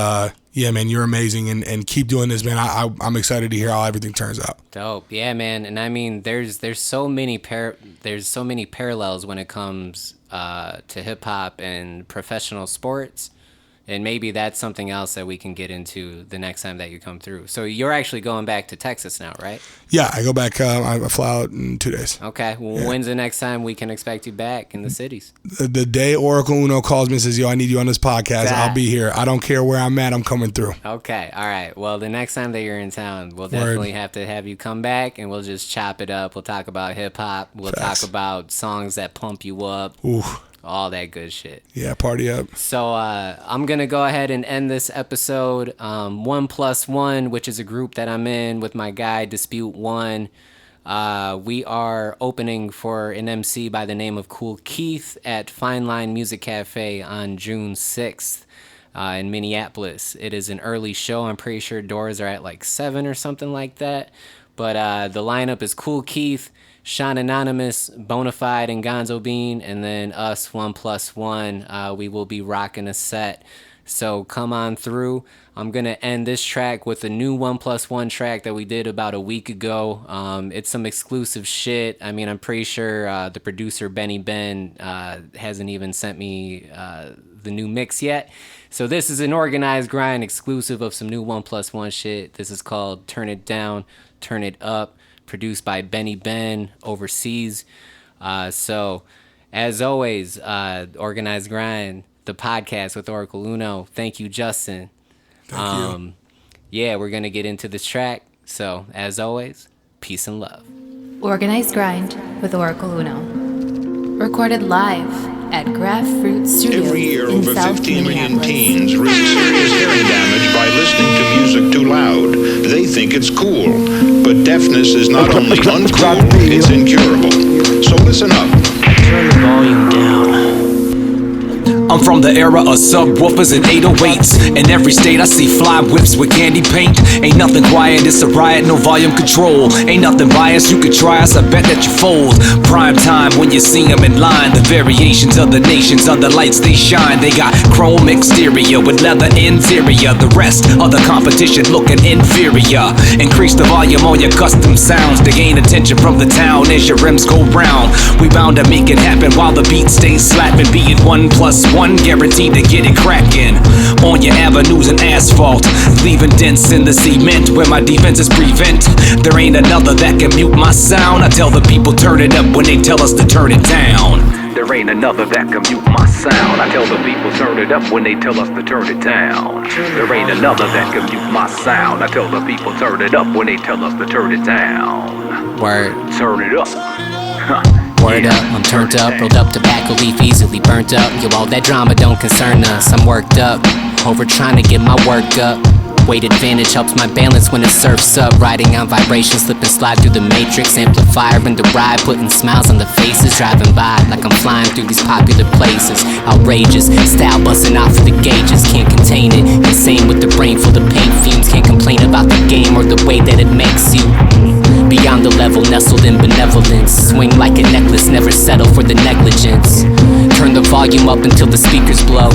yeah, man, you're amazing, and keep doing this, man. I'm excited to hear how everything turns out. Dope. Yeah, man. And I mean, there's so many parallels when it comes to hip hop and professional sports. And maybe that's something else that we can get into the next time that you come through. So you're actually going back to Texas now, right? Yeah, I go back. I fly out in 2 days. Okay. Well, yeah. When's the next time we can expect you back in the cities? The day Oracle Uno calls me and says, yo, I need you on this podcast, I'll be here. I don't care where I'm at. I'm coming through. Okay. All right. Well, the next time that you're in town, we'll definitely have to have you come back, and we'll just chop it up. We'll talk about hip-hop. We'll talk about songs that pump you up. Ooh. All that good shit. Yeah, party up. So I'm going to go ahead and end this episode. OnePlusOne, which is a group that I'm in with my guy, DisputeOne. We are opening for an MC by the name of KOOL KEITH at FINELINE MUSIC CAFE on June 6th in Minneapolis. It is an early show. I'm pretty sure doors are at like 7 or something like that. But the lineup is KOOL KEITH, Sean Anonymous, Bonafide, and Gonzo Bean, and then us, OnePlusOne. We will be rocking a set So come on through. I'm going to end this track with a new OnePlusOne track that we did about a week ago. It's some exclusive shit. I mean, I'm pretty sure the producer BennyBen hasn't even sent me the new mix yet. So this is an Organized Grind exclusive of some new OnePlusOne shit. This is called Turn It Down, Turn It Up, produced by BennyBen overseas. So as always, Organized Grind, the podcast with OrikalUno. Thank you, Justin. Thank you. Yeah, we're going to get into this track. So, as always, peace and love. Organized Grind with OrikalUno. Recorded live at Grapefruit Studios Every year, in over South 15 million Minneapolis. teens risk serious hearing damage by listening to music too loud. They think it's cool. But deafness is not only uncool, it's incurable. So listen up. Turn the volume down. I'm from the era of subwoofers and 808s. In every state I see fly whips with candy paint. Ain't nothing quiet, it's a riot, no volume control. Ain't nothing biased, you could try us, I bet that you fold. Prime time when you see them in line. The variations of the nations, under lights they shine. They got chrome exterior with leather interior. The rest of the competition looking inferior. Increase the volume on your custom sounds to gain attention from the town as your rims go round. We bound to make it happen while the beat stays slapping. Be it OnePlusOne, guaranteed to get it cracking. On your avenues and asphalt, leaving dents in the cement where my defenses prevent. There ain't another that can mute my sound. I tell the people turn it up when they tell us to turn it down. There ain't another that can mute my sound. I tell the people turn it up when they tell us to turn it down. There ain't another that can mute my sound. I tell the people turn it up when they tell us to turn it down. Word. Turn it up. Word up, I'm turned up, rolled up tobacco leaf, easily burnt up. Yo, all that drama don't concern us, I'm worked up, over trying to get my work up. Weight advantage helps my balance when it surfs up. Riding on vibration, slip and slide through the matrix. Amplifier in the ride, putting smiles on the faces. Driving by like I'm flying through these popular places. Outrageous, style busting off of the gauges. Can't contain it, insane with the brain full of paint fumes. Can't complain about the game or the way that it makes you. Beyond the level, nestled in benevolence. Swing like a necklace, never settle for the negligence. Turn the volume up until the speakers blow.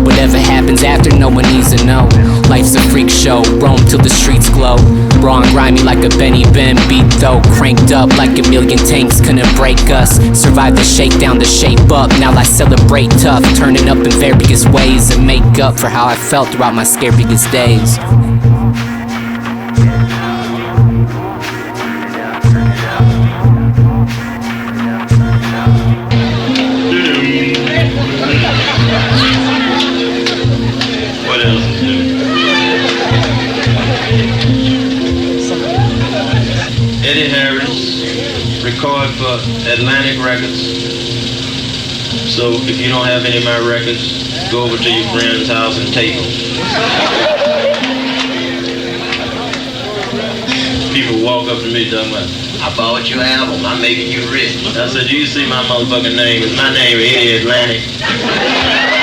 Whatever happens after, no one needs to know. Life's a freak show, roam till the streets glow. Raw and grimy like a BennyBen beat though. Cranked up like a million tanks couldn't break us. Survive the shakedown to shape up, now I celebrate tough. Turning up in various ways and make up for how I felt throughout my scariest days. What else is new? Eddie Harris, record for Atlantic Records. So if you don't have any of my records, go over to your friend's house and take them. People walk up to me talking about, I bought your album, I'm making you rich. I said, you see my motherfucking name? It's my name, Eddie Atlantic.